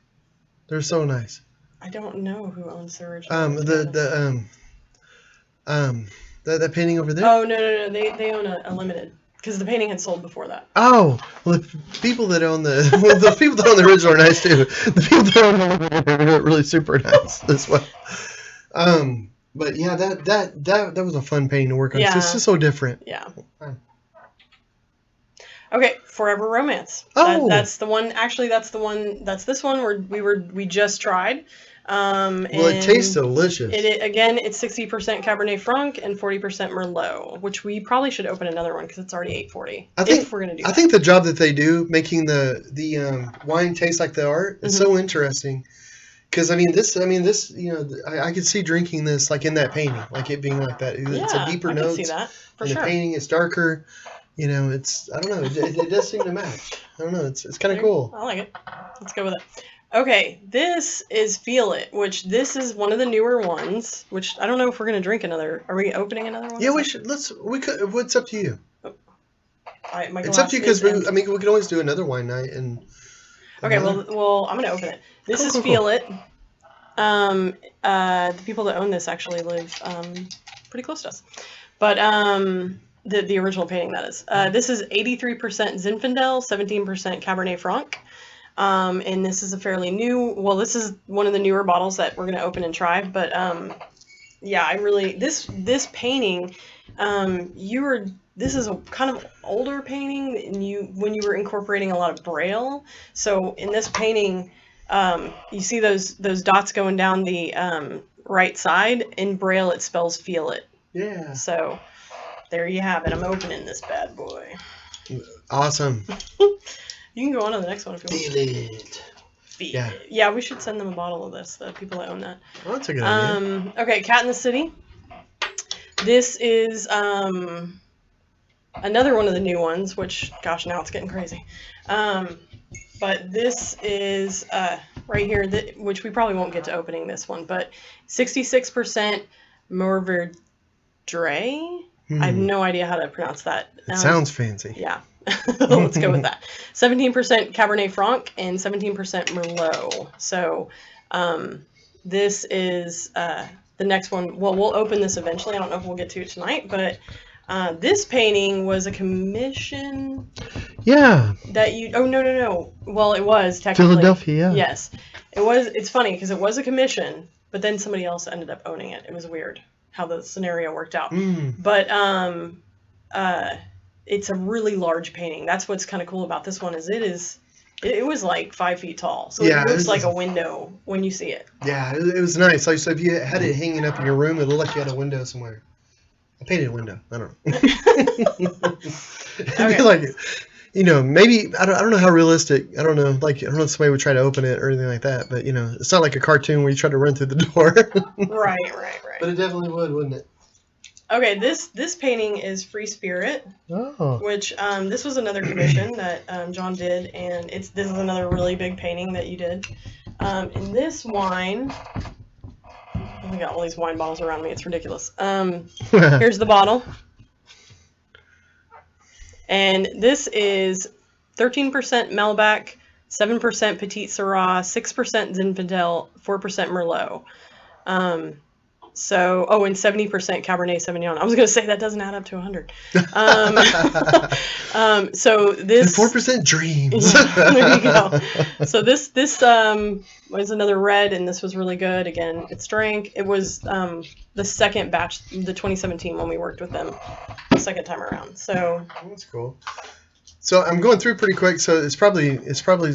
They're so nice. I don't know who owns the original. That painting over there. Oh no! They own a limited. because the painting had sold before that. Oh, well, the people that own the people that own the original are nice too. The people that own the are really super nice as well. But yeah, that was a fun painting to work on. Yeah. It's just so different. Yeah. Okay, Forever Romance. Oh, that's the one. Actually, that's the one. That's this one where we just tried. Well, it tastes delicious. Again, it's 60% Cabernet Franc and 40% Merlot, which we probably should open another one because it's already $8.40. If we're gonna do that. I think the job that they do making the wine taste like the art is so interesting. Because I mean this, I could see drinking this like in that painting, like it being like that. It's a deeper note. I can see that for sure. The painting is darker. It's I don't know. It does seem to match. I don't know. It's kind of cool. I like it. Let's go with it. Okay, this is Feel It, which this is one of the newer ones. Which I don't know if we're gonna drink another. Are we opening another one? Yeah, we should. We could. What's up to you? It's up to you because we could always do another wine night and. Okay, well, I'm gonna open it. This is Feel It. The people that own this actually live pretty close to us, but the original painting, that is. This is 83% Zinfandel, 17% Cabernet Franc. And this is a fairly new, well, this is one of the newer bottles that we're going to open and try. But yeah, I really, this painting, this is a kind of older painting, and when you were incorporating a lot of Braille. So in this painting, you see those dots going down the right side. In Braille, it spells Feel It. Yeah. So there you have it. I'm opening this bad boy. Awesome. You can go on to the next one if you want. Feel it. Yeah. Yeah, we should send them a bottle of this, the people that own that. Oh, that's a good idea. Okay, Cat in the City. This is another one of the new ones, which, gosh, now it's getting crazy. But this is right here, which we probably won't get to opening this one, but 66% Mourvedre. I have no idea how to pronounce that. It sounds fancy. Yeah. Let's go with that. 17% Cabernet Franc and 17% Merlot. So this is the next one. Well, we'll open this eventually. I don't know if we'll get to it tonight, but this painting was a commission. Yeah. That you. Oh no. Well, it was technically Philadelphia. Yeah. Yes, it was. It's funny because it was a commission, but then somebody else ended up owning it. It was weird how the scenario worked out. But it's a really large painting. That's what's kind of cool about this one is it was like 5 feet tall. So it looks like a window when you see it. Yeah, it was nice. Like, so if you had it hanging up in your room, it looked like you had a window somewhere. I painted a window. I don't know. Okay. Like, maybe, I don't know how realistic, I don't know if somebody would try to open it or anything like that, but, it's not like a cartoon where you try to run through the door. Right. But it definitely would, wouldn't it? Okay, this painting is Free Spirit, which this was another commission that John did, and this is another really big painting that you did. And this wine, I got all these wine bottles around me. It's ridiculous. Here's the bottle, and this is 13% Malbec, 7% Petit Syrah, 6% Zinfandel, 4% Merlot. And 70% Cabernet Sauvignon. I was going to say that doesn't add up to 100. So this 4% dreams. There you go. So this was another red, and this was really good. Again, it's drank. It was the second batch, the 2017 when we worked with them, the second time around. So that's cool. So I'm going through pretty quick, so it's probably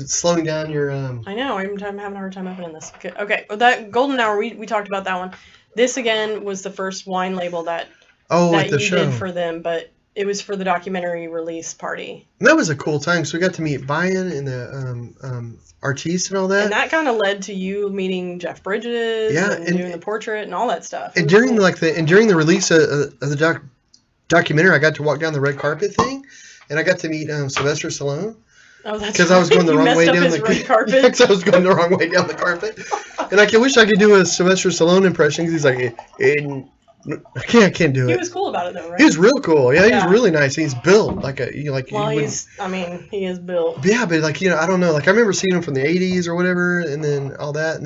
slowing down your. I know. I'm having a hard time opening this. Okay. Well, that Golden Hour, we talked about that one. This again was the first wine label that you did for them, but it was for the documentary release party. And that was a cool time. So we got to meet Brian and the Artiste and all that. And that kind of led to you meeting Jeff Bridges and doing the portrait and all that stuff. And during the release of the documentary, I got to walk down the red carpet thing, and I got to meet Sylvester Stallone. Oh, that's because I was going the wrong way down the carpet. Because I was going the wrong way down the carpet, and I wish I could do a Sylvester Stallone impression because he's like, I can't do it. He was cool about it though, right? He was real cool. Yeah, he was really nice. He's built like a Well, he is built. Yeah, but I don't know. Like I remember seeing him from the '80s or whatever, and then all that,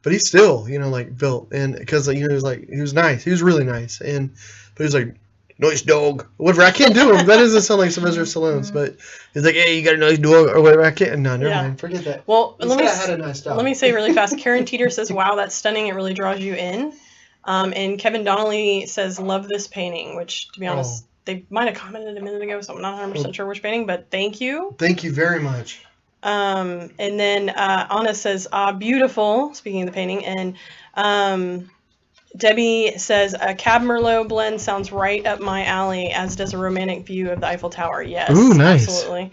but he's still built, and because he was nice. He was really nice, but he was like Nice dog. Whatever. I can't do him. That doesn't sound like Sylvester Stallone's, but he's like, hey, you got a nice dog or whatever. I can't. No, never mind. Forget that. Well, He said I had a nice dog. let me say really fast. Karen Teeter says, wow, that's stunning. It really draws you in. And Kevin Donnelly says, love this painting, which, to be honest, they might have commented a minute ago, so I'm not 100% sure which painting, but thank you. Thank you very much. And then Anna says, beautiful, speaking of the painting. And Debbie says, a Cab Merlot blend sounds right up my alley, as does a romantic view of the Eiffel Tower. Yes, ooh, nice. Absolutely.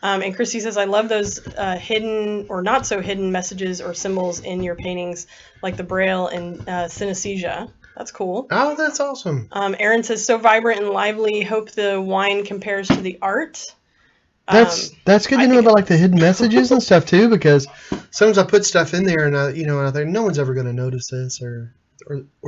And Christy says, I love those hidden or not so hidden messages or symbols in your paintings, like the Braille and synesthesia. That's cool. Oh, that's awesome. Erin says, so vibrant and lively. Hope the wine compares to the art. That's good to know about like the hidden messages and stuff too, because sometimes I put stuff in there and I think no one's ever going to notice this or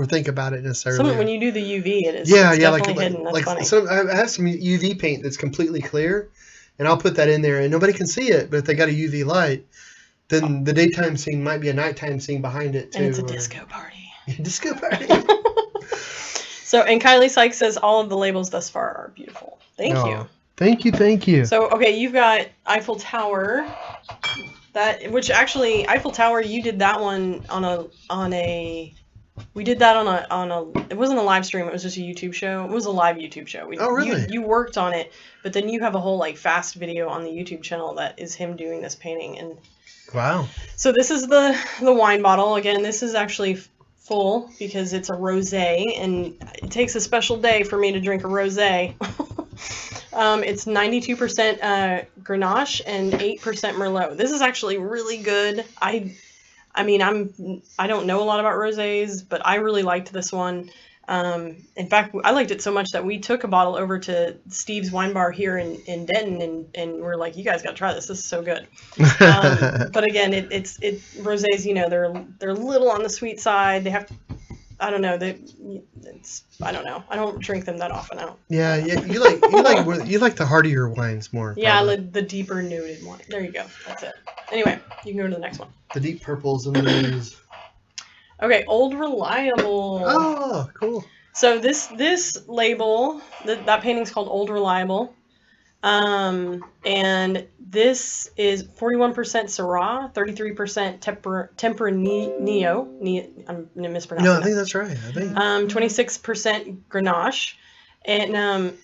think about it necessarily. When you do the UV, it's like definitely hidden. That's funny. So I have some UV paint that's completely clear, and I'll put that in there, and nobody can see it. But if they got a UV light, then the daytime scene might be a nighttime scene behind it too. And it's a disco party. Disco party. So, and Kylie Sykes says all of the labels thus far are beautiful. Thank you. Thank you. So, okay, you've got Eiffel Tower. Which actually, Eiffel Tower, you did that one we did that on a, it wasn't a live stream, it was just a YouTube show. It was a live YouTube show. Oh, really? You worked on it, but then you have a whole like fast video on the YouTube channel that is him doing this painting. And wow. So this is the wine bottle. Again, this is actually full because it's a rosé, and it takes a special day for me to drink a rosé. It's 92% Grenache and 8% Merlot. This is actually really good. I mean, I don't know a lot about rosés, but I really liked this one. In fact, I liked it so much that we took a bottle over to Steve's Wine Bar here in Denton, and we're like, you guys got to try this. This is so good. But again, it's rosés. You know, they're a little on the sweet side. They have, I don't know. I don't know. I don't drink them that often. You like the heartier wines more. Yeah, like the deeper noted wine. There you go. That's it. Anyway, you can go to the next one. The deep purples and the blues. Okay, Old Reliable. Oh, cool. So this label, that painting's called Old Reliable. And this is 41% Syrah, 33% Tempranillo. I'm going to mispronounce it. No, I think that's right. I think. 26% Grenache. And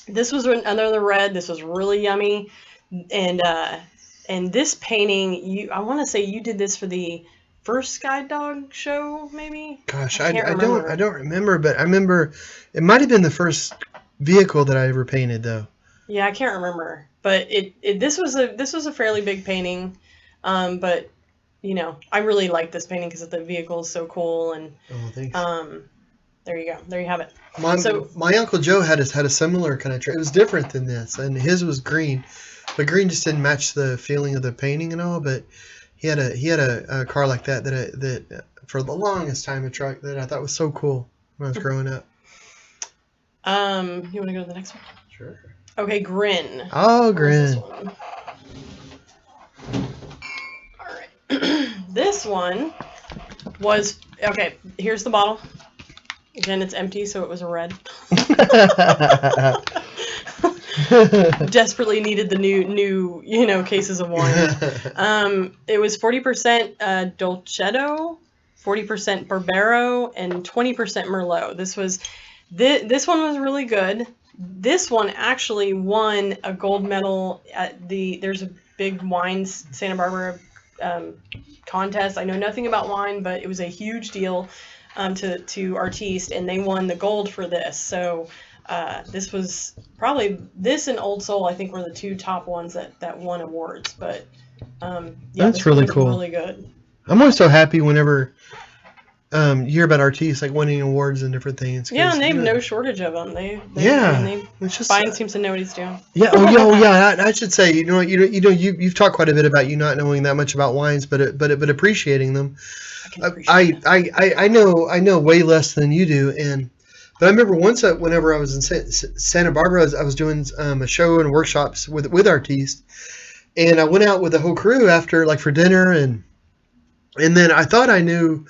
this was another red. This was really yummy. And this painting, I want to say you did this for the first Guide Dog show, maybe? Gosh, I don't remember, but I remember it might have been the first vehicle that I ever painted, though. Yeah, I can't remember, but this was a fairly big painting, but you know, I really like this painting because the vehicle is so cool, and thanks. There you go, there you have it. My Uncle Joe had a similar kind of. It was different than this, and his was green, but green just didn't match the feeling of the painting and all. But he had a car like that for the longest time, a truck that I thought was so cool when I was growing up. You want to go to the next one? Sure. Okay, Grin. Oh, Grin. All right. This one was, okay, here's the bottle. Again, it's empty, so it was a red. Desperately needed the new cases of wine. It was 40% Dolcetto, 40% Barbero, and 20% Merlot. This one was really good. This one actually won a gold medal at there's a big wine Santa Barbara contest. I know nothing about wine, but it was a huge deal to Artiste, and they won the gold for this. So this was probably, this and Old Soul, I think, were the two top ones that won awards. But that's really cool. Really good. I'm always so happy whenever you hear about Artiste like winning awards and different things. Yeah, and they have no shortage of them. Vine seems to know what he's doing. Yeah. Oh yeah. I should say, you've talked quite a bit about you not knowing that much about wines, but appreciating them. I know way less than you do, but I remember once whenever I was in Santa Barbara, I was doing a show and workshops with Artiste, and I went out with the whole crew after, like, for dinner, and then I thought I knew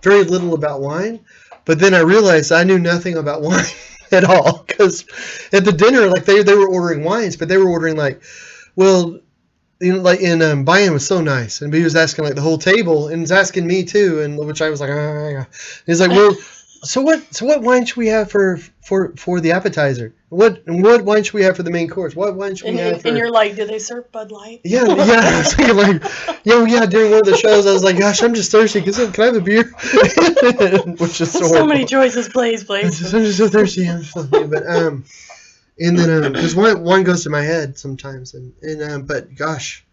very little about wine, but then I realized I knew nothing about wine. at all. Because at the dinner, like they were ordering wines, but they were ordering like, well, you know, like and Brian was so nice, and he was asking like the whole table, and was asking me too, and which I was like, ah. He's like, well, so what wine should we have for the appetizer? What wine should we have for the main course? What wine should we have for? And you're like, do they serve Bud Light? Yeah. I was thinking like, yeah. During one of the shows, I was like, gosh, I'm just thirsty. Can I have a beer? Which is so many choices, please. I'm just so thirsty. But and then because one goes to my head sometimes, and but gosh.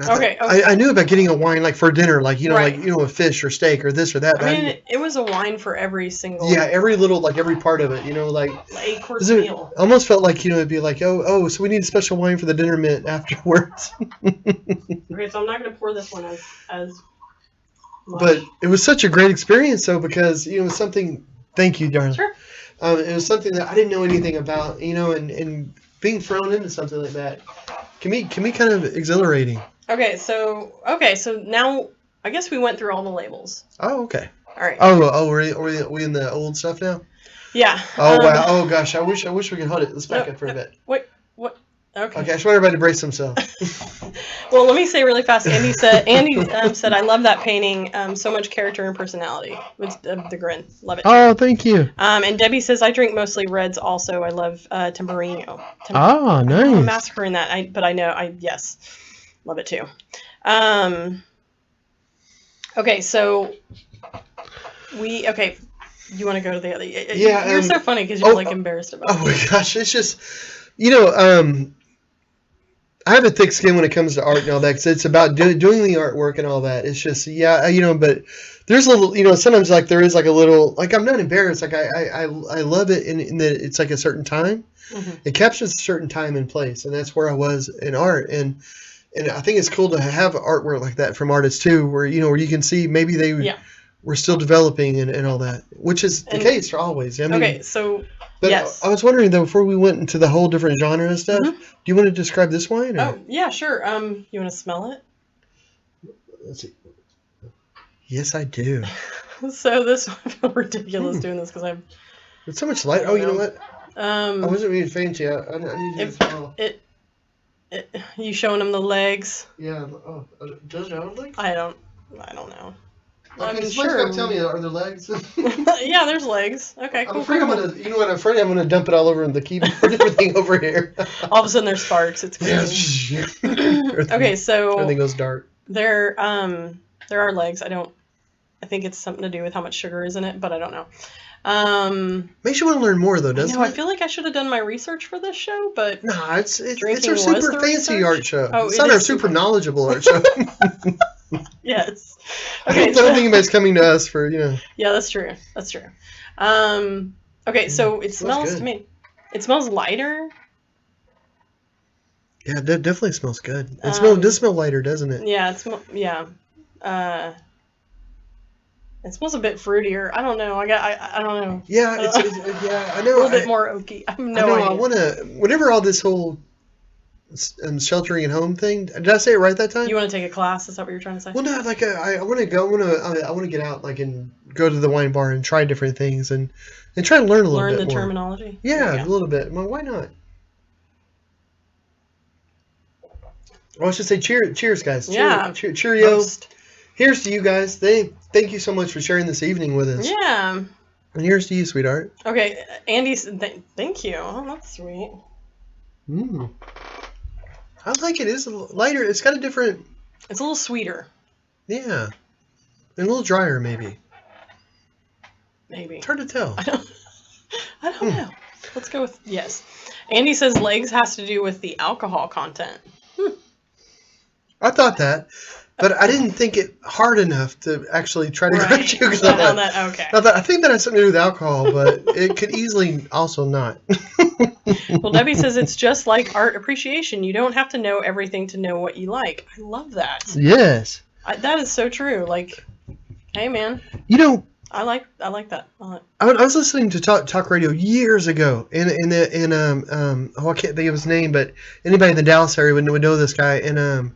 Okay. I knew about getting a wine like for dinner, like right. like a fish or steak or this or that. I mean, it was a wine for every single. Yeah, every little like every part of it, like 8-course meal. Almost felt like it'd be like so we need a special wine for the dinner mint afterwards. Okay, so I'm not gonna pour this one as much. But it was such a great experience though, because it was something. Thank you, darling. Sure. It was something that I didn't know anything about, and being thrown into something like that can be kind of exhilarating. Okay, so now I guess we went through all the labels. Oh, okay. All right. Oh, are we in the old stuff now? Yeah. Oh wow. Oh gosh. I wish we could hold it. Let's back up for a bit. Wait. What? Okay. Okay. I just want everybody to brace themselves. Well, let me say really fast. Andy said, I love that painting. So much character and personality with the grin. Love it. Oh, thank you. And Debbie says, I drink mostly reds. Also, I love Temporino. Ah, nice. I'm massacring that. But I know. Yes. Love it too. Okay, so you want to go to the other? Yeah, you're so funny because you're embarrassed about it. Oh my gosh, it's just, I have a thick skin when it comes to art and all that, because it's about doing the artwork and all that. It's just, but there's a little, sometimes like there is like a little, like I'm not embarrassed. Like I love it in that it's like a certain time. Mm-hmm. It captures a certain time and place, and that's where I was in art. And I think it's cool to have artwork like that from artists too, where you can see maybe they were still developing and all that, which is the case for always. I mean, okay, so but yes. I was wondering though, before we went into the whole different genre and stuff, do you want to describe this wine? Or? Oh yeah, sure. You want to smell it? Let's see. Yes, I do. So this I feel ridiculous doing this because I'm. It's so much light. Oh, you know what? I wasn't being fancy. I need to smell. You showing them the legs? Yeah. Oh, does it have legs? I don't know. Okay, this one's gonna tell me, are there legs? Yeah, there's legs. Okay, cool. I'm afraid I'm gonna dump it all over the keyboard and everything over here. All of a sudden there's sparks. It's crazy. Okay, so everything goes dark. There are legs. I think it's something to do with how much sugar is in it, but I don't know. Makes you want to learn more though, doesn't it? I feel like I should have done my research for this show, but no, it's our super fancy art show. Oh, it's not our super knowledgeable art show. Yes. Okay. I don't think anybody's coming to us for Yeah, that's true. Okay, so it smells to me. It smells lighter. Yeah, it definitely smells good. It does smell lighter, doesn't it? Yeah, it smells a bit fruitier. I don't know. I don't know. Yeah, I know. A little bit more oaky. I have no idea. I want to. Whenever all this whole sheltering at home thing. Did I say it right that time? You want to take a class? Is that what you're trying to say? Well, no. Like I want to go. I want to get out. Like and go to the wine bar and try different things and try to learn a little bit more. Learn the terminology. Yeah, a little bit. Well, why not? Well, I should say cheers, guys. Yeah. Cheerio. Most. Here's to you guys. Thank you so much for sharing this evening with us. Yeah. And here's to you, sweetheart. Okay, Andy, thank you. Oh, that's sweet. I like it. It's a little lighter. It's got a different... It's a little sweeter. Yeah. And a little drier, maybe. Maybe. It's hard to tell. I don't know. Let's go with yes. Andy says legs has to do with the alcohol content. I thought that, but I didn't think it hard enough to actually try to correct you. Okay. I think that has something to do with alcohol, but it could easily also not. Well, Debbie says it's just like art appreciation. You don't have to know everything to know what you like. I love that. Yes. That is so true. Like, hey, man. I like that. I was listening to talk radio years ago, and I can't think of his name, but anybody in the Dallas area would know this guy, and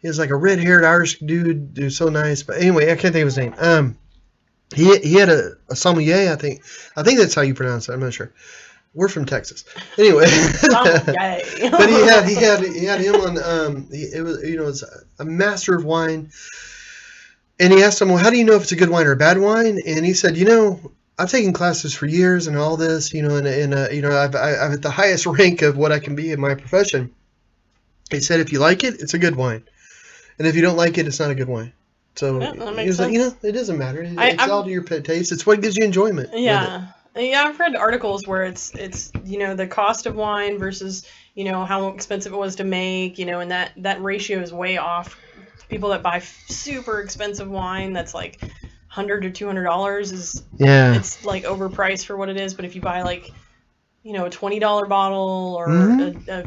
he was like a red-haired Irish dude who's so nice. But anyway, I can't think of his name. he had a sommelier. I think that's how you pronounce it. I'm not sure. We're from Texas, anyway. Sommelier. But he had him on. It was it was a master of wine, and he asked him, well, how do you know if it's a good wine or a bad wine? And he said, I've taken classes for years and all this, and I'm at the highest rank of what I can be in my profession. He said, if you like it, it's a good wine, and if you don't like it, it's not a good wine. So Yeah, that he makes was like, sense. it doesn't matter. It's all to your taste. It's what gives you enjoyment. Yeah. Yeah, I've read articles where it's the cost of wine versus how expensive it was to make, and that ratio is way off. People that buy super expensive wine that's like $100 to $200 is it's like overpriced for what it is. But if you buy like a $20 bottle or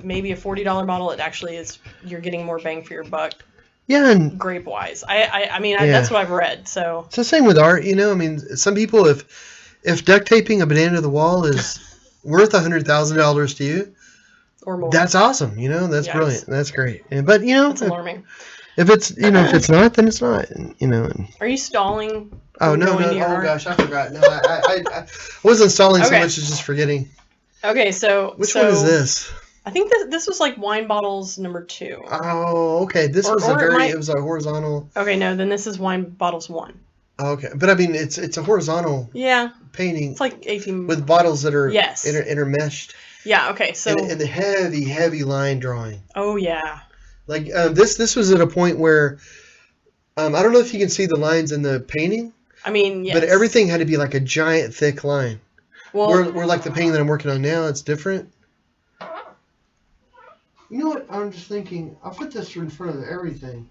maybe a $40 bottle, it actually is, you're getting more bang for your buck. Yeah, and grape wise, I mean that's what I've read. So it's the same with art. I mean, some people, if duct taping a banana to the wall is worth $100,000 to you, or more, that's awesome. That's brilliant. That's great. But it's alarming. If it's if it's not, then it's not. Are you stalling? Oh no! Oh gosh, I forgot. No, I wasn't stalling so much as just forgetting. Okay, so which one is this? I think this was like wine bottles number 2. Oh, okay. This was it was a horizontal. Okay, no, then this is wine bottles 1. Oh, okay, but I mean it's a horizontal. Yeah. Painting. It's like 18 with bottles that are intermeshed. Yeah. Okay. So and the heavy line drawing. Oh yeah. Like this was at a point where I don't know if you can see the lines in the painting. I mean, yes. But everything had to be like a giant thick line. Well, we're like the painting that I'm working on now, it's different. You know what? I'm just thinking, I'll put this in front of everything.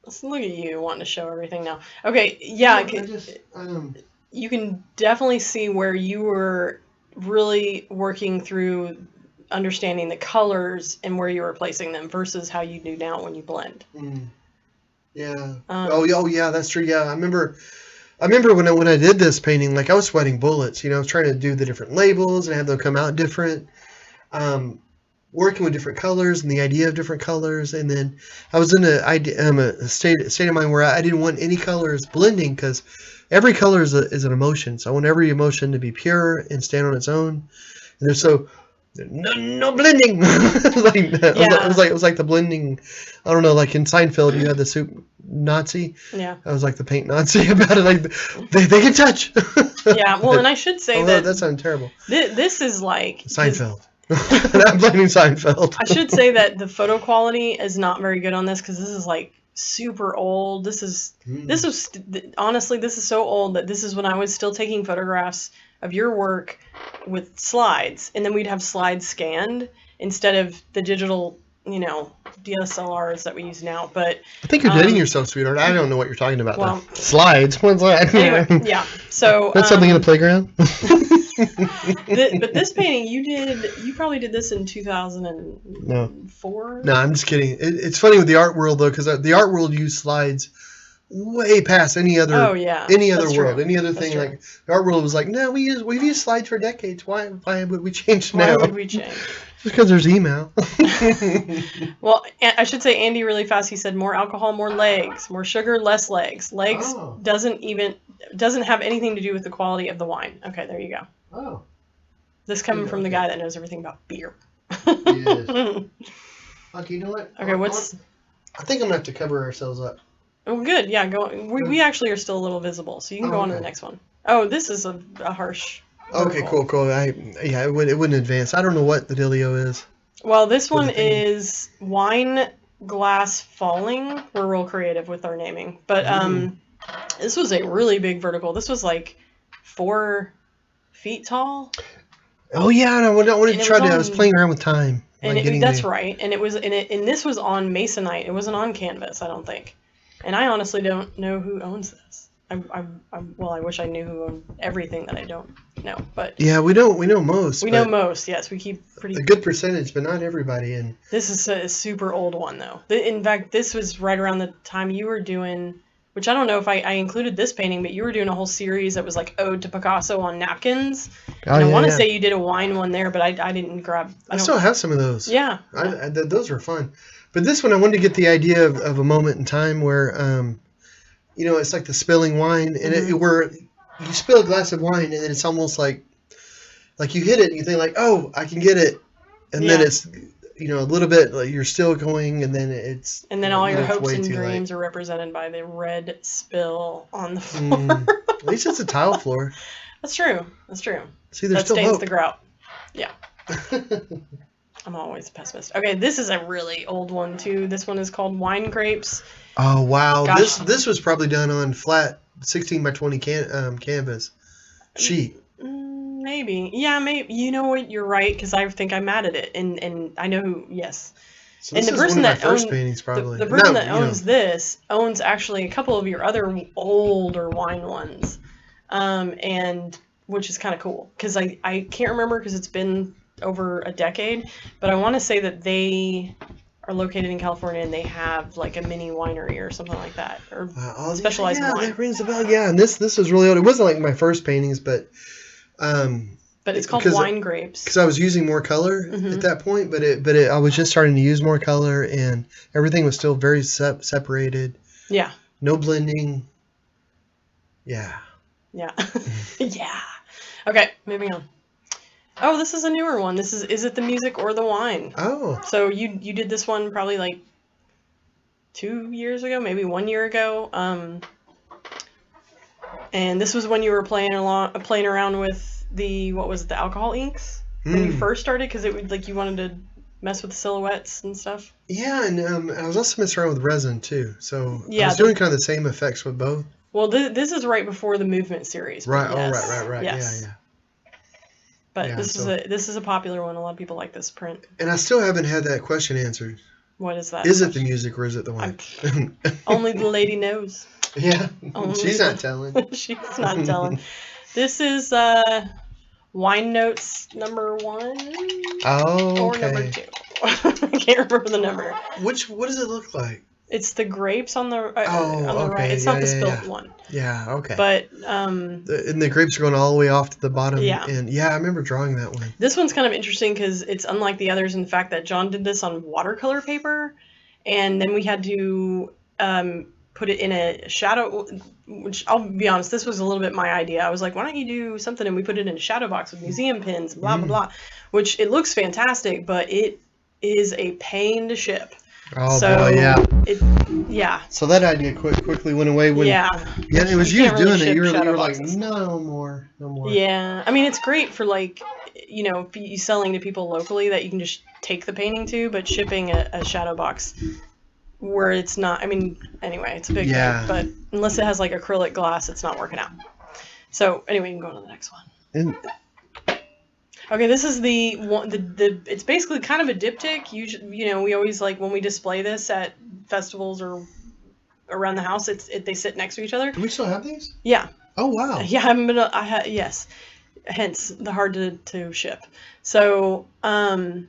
Let's look at you wanting to show everything now. Okay, yeah. You can definitely see where you were really working through understanding the colors and where you were placing them versus how you do now when you blend. Yeah. Oh yeah, that's true. Yeah, I remember when I did this painting, like I was sweating bullets. I was trying to do the different labels and have them come out different. Working with different colors and the idea of different colors, and then I was in a state of mind where I didn't want any colors blending because every color is an emotion. So I want every emotion to be pure and stand on its own. And there's no blending. It was like the blending. I don't know, like in Seinfeld, you had the soup Nazi. Yeah. I was like the paint Nazi about it. Like they can touch. Yeah. Well, and I should say that sounds terrible. This is like Seinfeld. I'm blaming Seinfeld. I should say that the photo quality is not very good on this because this is like super old. This was honestly, this is so old that this is when I was still taking photographs of your work with slides, and then we'd have slides scanned instead of the digital, DSLRs that we use now. But I think you're dating yourself, sweetheart. I don't know what you're talking about. Well, slides. What's that? Anyway, yeah. So that's something in the playground. But this painting you probably did this in 2004. No, I'm just kidding. It's funny with the art world though, because the art world used slides way past any other world, any other thing. Like the art world was like, no, we've used slides for decades. Why would we change now? Why would we change? Just because there's email. Well, I should say Andy really fast. He said more alcohol, more legs, more sugar, less legs. Legs doesn't have anything to do with the quality of the wine. Okay, there you go. Oh. This coming from the guy that knows everything about beer. Yes. Okay, you know what? Okay, I think I'm gonna have to cover ourselves up. Oh, good. Yeah, go. We actually are still a little visible, so you can go on to the next one. Oh, this is a harsh. Okay, cool. It wouldn't advance. I don't know what the dealio is. Well, this one is wine glass falling. We're real creative with our naming, but this was a really big vertical. This was like 4 feet tall. Oh yeah, and I wanted to try to. I was playing around with time. And that's right. And and this was on masonite. It wasn't on canvas, I don't think. And I honestly don't know who owns this. I wish I knew who owned everything that I don't know. But yeah, we know most. We know most. Yes, we keep pretty a good percentage, but not everybody. And this is a super old one though. In fact, this was right around the time you were doing. Which I don't know if I included this painting, but you were doing a whole series that was like Ode to Picasso on napkins. And I want to say you did a wine one there, but I didn't grab. I still have some of those. Yeah. Those were fun. But this one, I wanted to get the idea of a moment in time where it's like the spilling wine, and where you spill a glass of wine, and then it's almost like you hit it, and you think like, oh, I can get it, and then it's a little bit like you're still going, and then it's all your hopes and dreams are represented by the red spill on the floor. At least it's a tile floor. That's true. See, there's that still stains hope. the grout. Yeah. I'm always a pessimist. Okay, this is a really old one too. This one is called Wine Grapes. Oh wow! Gosh. This was probably done on flat 16 by 20 canvas sheet. Maybe. Yeah, maybe. You know what? You're right, because I think I'm mad at it. And I know who, yes. So this is one of my first paintings, probably. The person that owns this owns actually a couple of your other older wine ones. And which is kind of cool. Because I can't remember, because it's been over a decade. But I want to say that they are located in California, and they have like a mini winery or something like that. Or specialized wine. Yeah, that rings a bell. Yeah, and this was really old. It wasn't like my first paintings, but it's called Wine Grapes. Because I was using more color at that point, but I was just starting to use more color, and everything was still very separated. Yeah. No blending. Yeah. Yeah. Yeah. Okay, moving on. Oh, this is a newer one. Is it the music or the wine? Oh. So you did this one probably like 2 years ago, maybe 1 year ago. And this was when you were playing around with the alcohol inks when you first started, because it would you wanted to mess with the silhouettes and stuff. Yeah, and I was also messing around with resin too. So yeah, I was doing kind of the same effects with both. Well, this is right before the Movement series. Right. Yes. Oh, right. Yes. Yeah. But yeah, this is a popular one. A lot of people like this print. And I still haven't had that question answered. What is that? Is it the music or is it the wine? Only the lady knows. Yeah. She's not telling. She's not telling. This is Wine Notes number 1. Oh, or okay. number 2. I can't remember the number. What does it look like? It's the grapes on the right. It's not the spilt one. Yeah, okay. But and the grapes are going all the way off to the bottom. Yeah. And I remember drawing that one. This one's kind of interesting because it's unlike the others in the fact that John did this on watercolor paper, and then we had to put it in a shadow, which I'll be honest, this was a little bit my idea. I was like, why don't you do something, and we put it in a shadow box with museum pins, blah, blah, blah, which it looks fantastic, but it is a pain to ship. Oh, boy, yeah. Yeah. So that idea quickly went away when... Yeah, it was you doing it. You were like, no more. Yeah. I mean, it's great for, you selling to people locally that you can just take the painting to, but shipping a shadow box where it's not... I mean, anyway, it's a big thing. But unless it has, acrylic glass, it's not working out. So, anyway, you can go on to the next one. Okay, this is the it's basically kind of a diptych. Usually, we always when we display this at festivals or around the house. They sit next to each other. Do we still have these? Yeah. Oh wow. Yeah, yes. Hence the hard to ship. So again,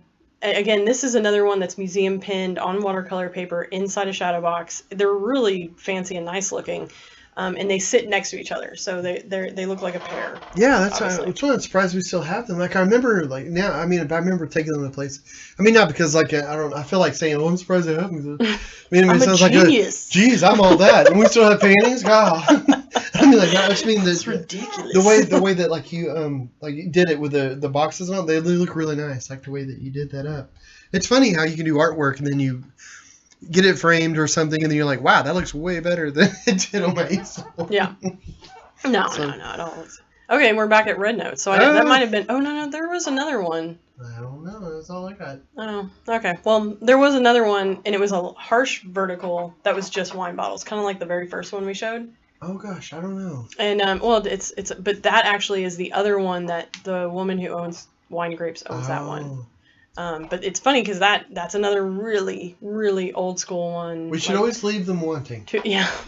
this is another one that's museum pinned on watercolor paper inside a shadow box. They're really fancy and nice looking. And they sit next to each other, so they look like a pair. Yeah, that's why I'm surprised we still have them. I remember now. I remember taking them to places. I mean, not because I feel like saying, "Oh, I'm surprised they have them." I'm a genius. Geez, I'm all that, and we still have paintings. God, it's ridiculous. The way that you did it with the boxes on, they look really nice. Like the way that you did that up. It's funny how you can do artwork and then you get it framed or something, and then you're like, wow, that looks way better than it did on my easel. Yeah. No, it all looks... Okay, and we're back at red notes. So that might have been... Oh, no, there was another one. I don't know. That's all I got. Oh, okay. Well, there was another one, and it was a harsh vertical that was just wine bottles, kind of like the very first one we showed. Oh, gosh, I don't know. And, but that actually is the other one that the woman who owns Wine Grapes owns that one. But it's funny because that's another really, really old school one. We should always leave them wanting.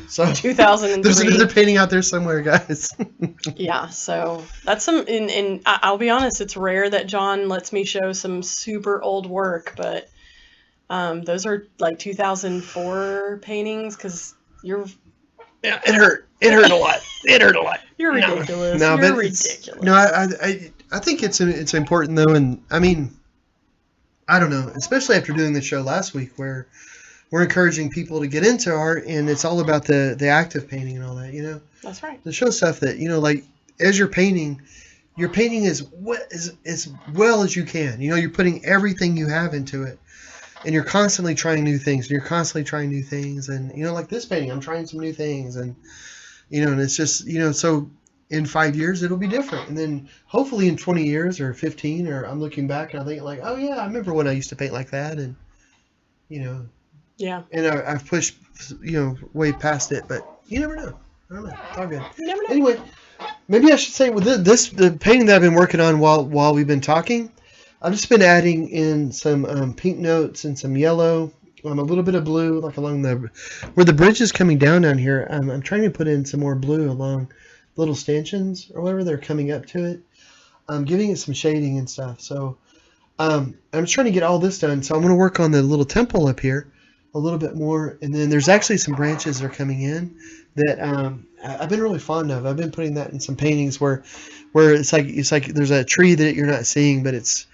So 2003. There's another painting out there somewhere, guys. Yeah, so that's some. And I'll be honest, it's rare that John lets me show some super old work, but those are 2004 paintings because you're. Yeah, it hurt. It hurt a lot. You're ridiculous. No, you're ridiculous. No, I think it's important though, and I mean. I don't know, especially after doing the show last week where we're encouraging people to get into art, and it's all about the active painting and all that, you know. That's right. To show stuff that, you know, like as you're painting as well as you can. You know, you're putting everything you have into it, and you're constantly trying new things. And you know, like this painting, I'm trying some new things, and you know, and it's just, you know, so in 5 years it'll be different, and then hopefully in 20 years or 15, or I'm looking back and I think like, oh yeah, I remember when I used to paint like that, and you know, Yeah. and I've pushed, you know, way past it, but you never know. I don't know. It's all good. You never know. Anyway, maybe I should say with the painting that I've been working on while we've been talking, I've just been adding in some pink notes and some yellow, a little bit of blue, like along where the bridge is coming down here. I'm trying to put in some more blue along little stanchions or whatever they're coming up to it. I'm giving it some shading and stuff. So I'm just trying to get all this done. So I'm going to work on the little temple up here a little bit more, and then there's actually some branches that are coming in that I've been really fond of. I've been putting that in some paintings where it's like there's a tree that you're not seeing, but it's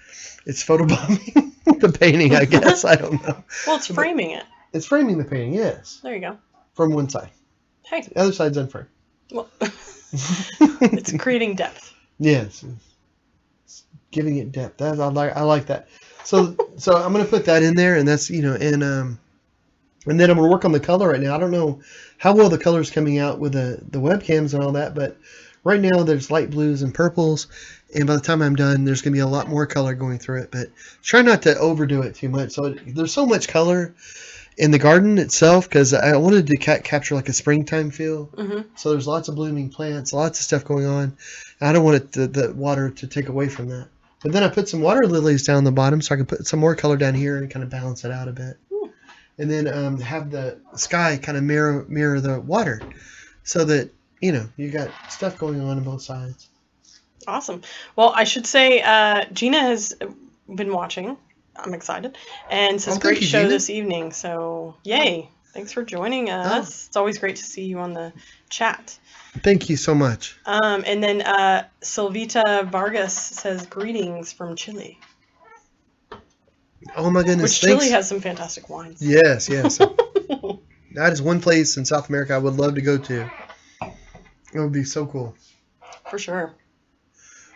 photobombing the painting, I guess. I don't know. Well, it's framing it. It's framing the painting, yes. There you go. From one side. Hey. The other side's unframed. Well, it's creating depth. Yes. It's giving it depth. I like that. So I'm going to put that in there, and that's, you know, and then I'm going to work on the color right now. I don't know how well the color's coming out with the webcams and all that, but right now there's light blues and purples, and by the time I'm done, there's going to be a lot more color going through it, but try not to overdo it too much. So there's so much color in the garden itself because I wanted to capture like a springtime feel. Mm-hmm. So there's lots of blooming plants, lots of stuff going on. And I don't want the water to take away from that. But then I put some water lilies down the bottom so I can put some more color down here and kind of balance it out a bit. And then have the sky kind of mirror the water so that, you know, you got stuff going on both sides. Awesome. Well, I should say Gina has been watching. I'm excited. And says great show this evening. So, yay. Thanks for joining us. Oh. It's always great to see you on the chat. Thank you so much. And then Silvita Vargas says greetings from Chile. Oh my goodness. Which Chile has some fantastic wines. Yes. That is one place in South America I would love to go to. It would be so cool. For sure.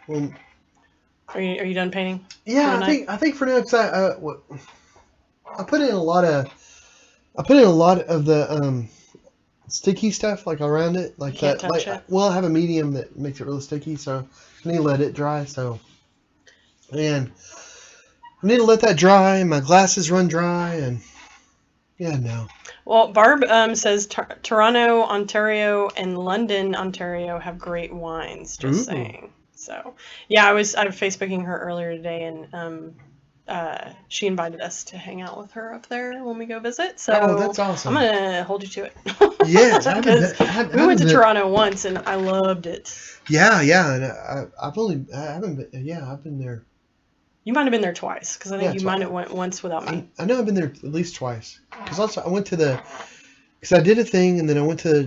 Well, are you done painting? Yeah, I think for now, because I put in a lot of the sticky stuff like around it, like you can't touch it. Well, I have a medium that makes it really sticky, so I need to let it dry. So, and I need to let that dry, and my glasses run dry, and yeah, no. Well, Barb says Toronto, Ontario, and London, Ontario have great wines. Just saying. So, yeah, I was Facebooking her earlier today, and she invited us to hang out with her up there when we go visit. So that's awesome. I'm gonna hold you to it. Yes, we went to Toronto once, and I loved it. Yeah, and I've been there. You might have been there twice, because I think you might have went once without me. I know I've been there at least twice. Because also I went to because I did a thing, and then I went to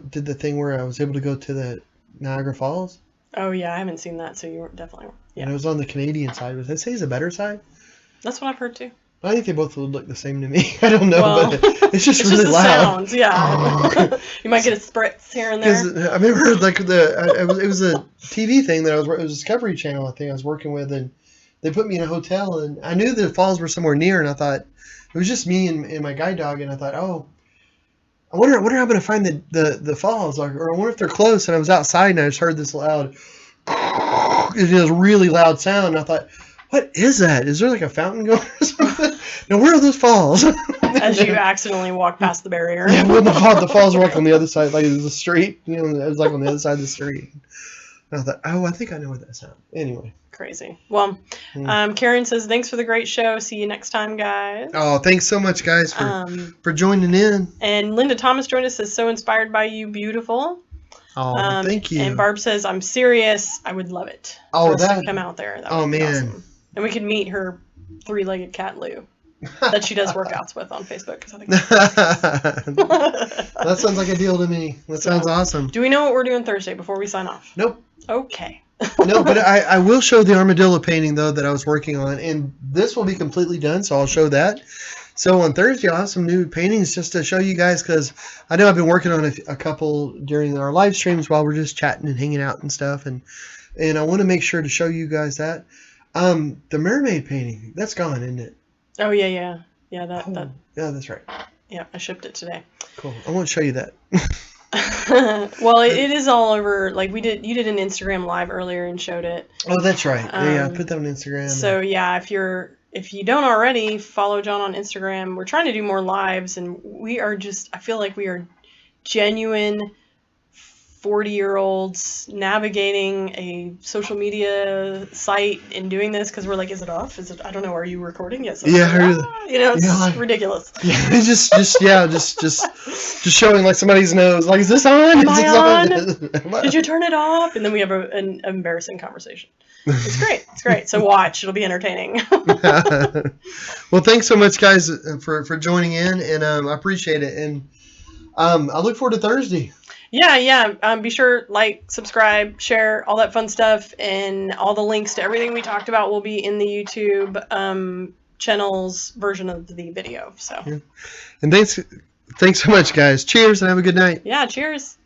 did the thing where I was able to go to the Niagara Falls. Oh yeah, I haven't seen that, so you were definitely. Yeah. And it was on the Canadian side. Would I say it's a better side? That's what I've heard too. I think they both would look the same to me. I don't know, but it's just really the loud. Sounds, yeah. You might get a spritz here and there. I remember like it was a TV thing that it was a Discovery Channel, I think I was working with, and they put me in a hotel, and I knew the falls were somewhere near, and I thought it was just me and my guide dog, and I thought, I wonder how I'm going to find the falls, or I wonder if they're close. And I was outside, and I just heard this loud, it was a really loud sound. And I thought, what is that? Is there like a fountain going or something? Now, where are those falls? As you accidentally walk past the barrier. Yeah, well, the falls were like on the other side, like it was a street. You know, it was like on the other side of the street. And I thought, I think I know what that sound. Anyway. Crazy. Well, Karen says, thanks for the great show. See you next time, guys. Oh, thanks so much, guys, for joining in. And Linda Thomas joined us, says, so inspired by you, beautiful. Oh, thank you. And Barb says, I'm serious. I would love it. Oh, to come out there. That would be man. Awesome. And we could meet her three-legged cat, Lou, that she does workouts with on Facebook. I think that sounds like a deal to me. That sounds awesome. Do we know what we're doing Thursday before we sign off? Nope. Okay. No, but I will show the armadillo painting, though, that I was working on. And this will be completely done, so I'll show that. So on Thursday, I'll have some new paintings just to show you guys, because I know I've been working on a couple during our live streams while we're just chatting and hanging out and stuff, and I want to make sure to show you guys that. The mermaid painting, that's gone, isn't it? Oh yeah. Yeah, yeah, that's right. Yeah, I shipped it today. Cool. I want to show you that. Well, it is all over. Like you did an Instagram live earlier and showed it. Oh, that's right. Yeah, I put that on Instagram. So yeah, if you don't already follow John on Instagram, we're trying to do more lives, and I feel like we are genuine 40-year-olds navigating a social media site and doing this because we're like, is it off? I don't know. Are you recording? Yes. Yeah. It's ridiculous. Yeah, just showing like somebody's nose. Like, is this on? Am I on? Did you turn it off? And then we have an embarrassing conversation. It's great. So watch. It'll be entertaining. Well, thanks so much, guys, for joining in, and I appreciate it. And I look forward to Thursday. Yeah. Be sure, like, subscribe, share, all that fun stuff, and all the links to everything we talked about will be in the YouTube channel's version of the video. So, yeah. And thanks so much, guys. Cheers, and have a good night. Yeah, cheers.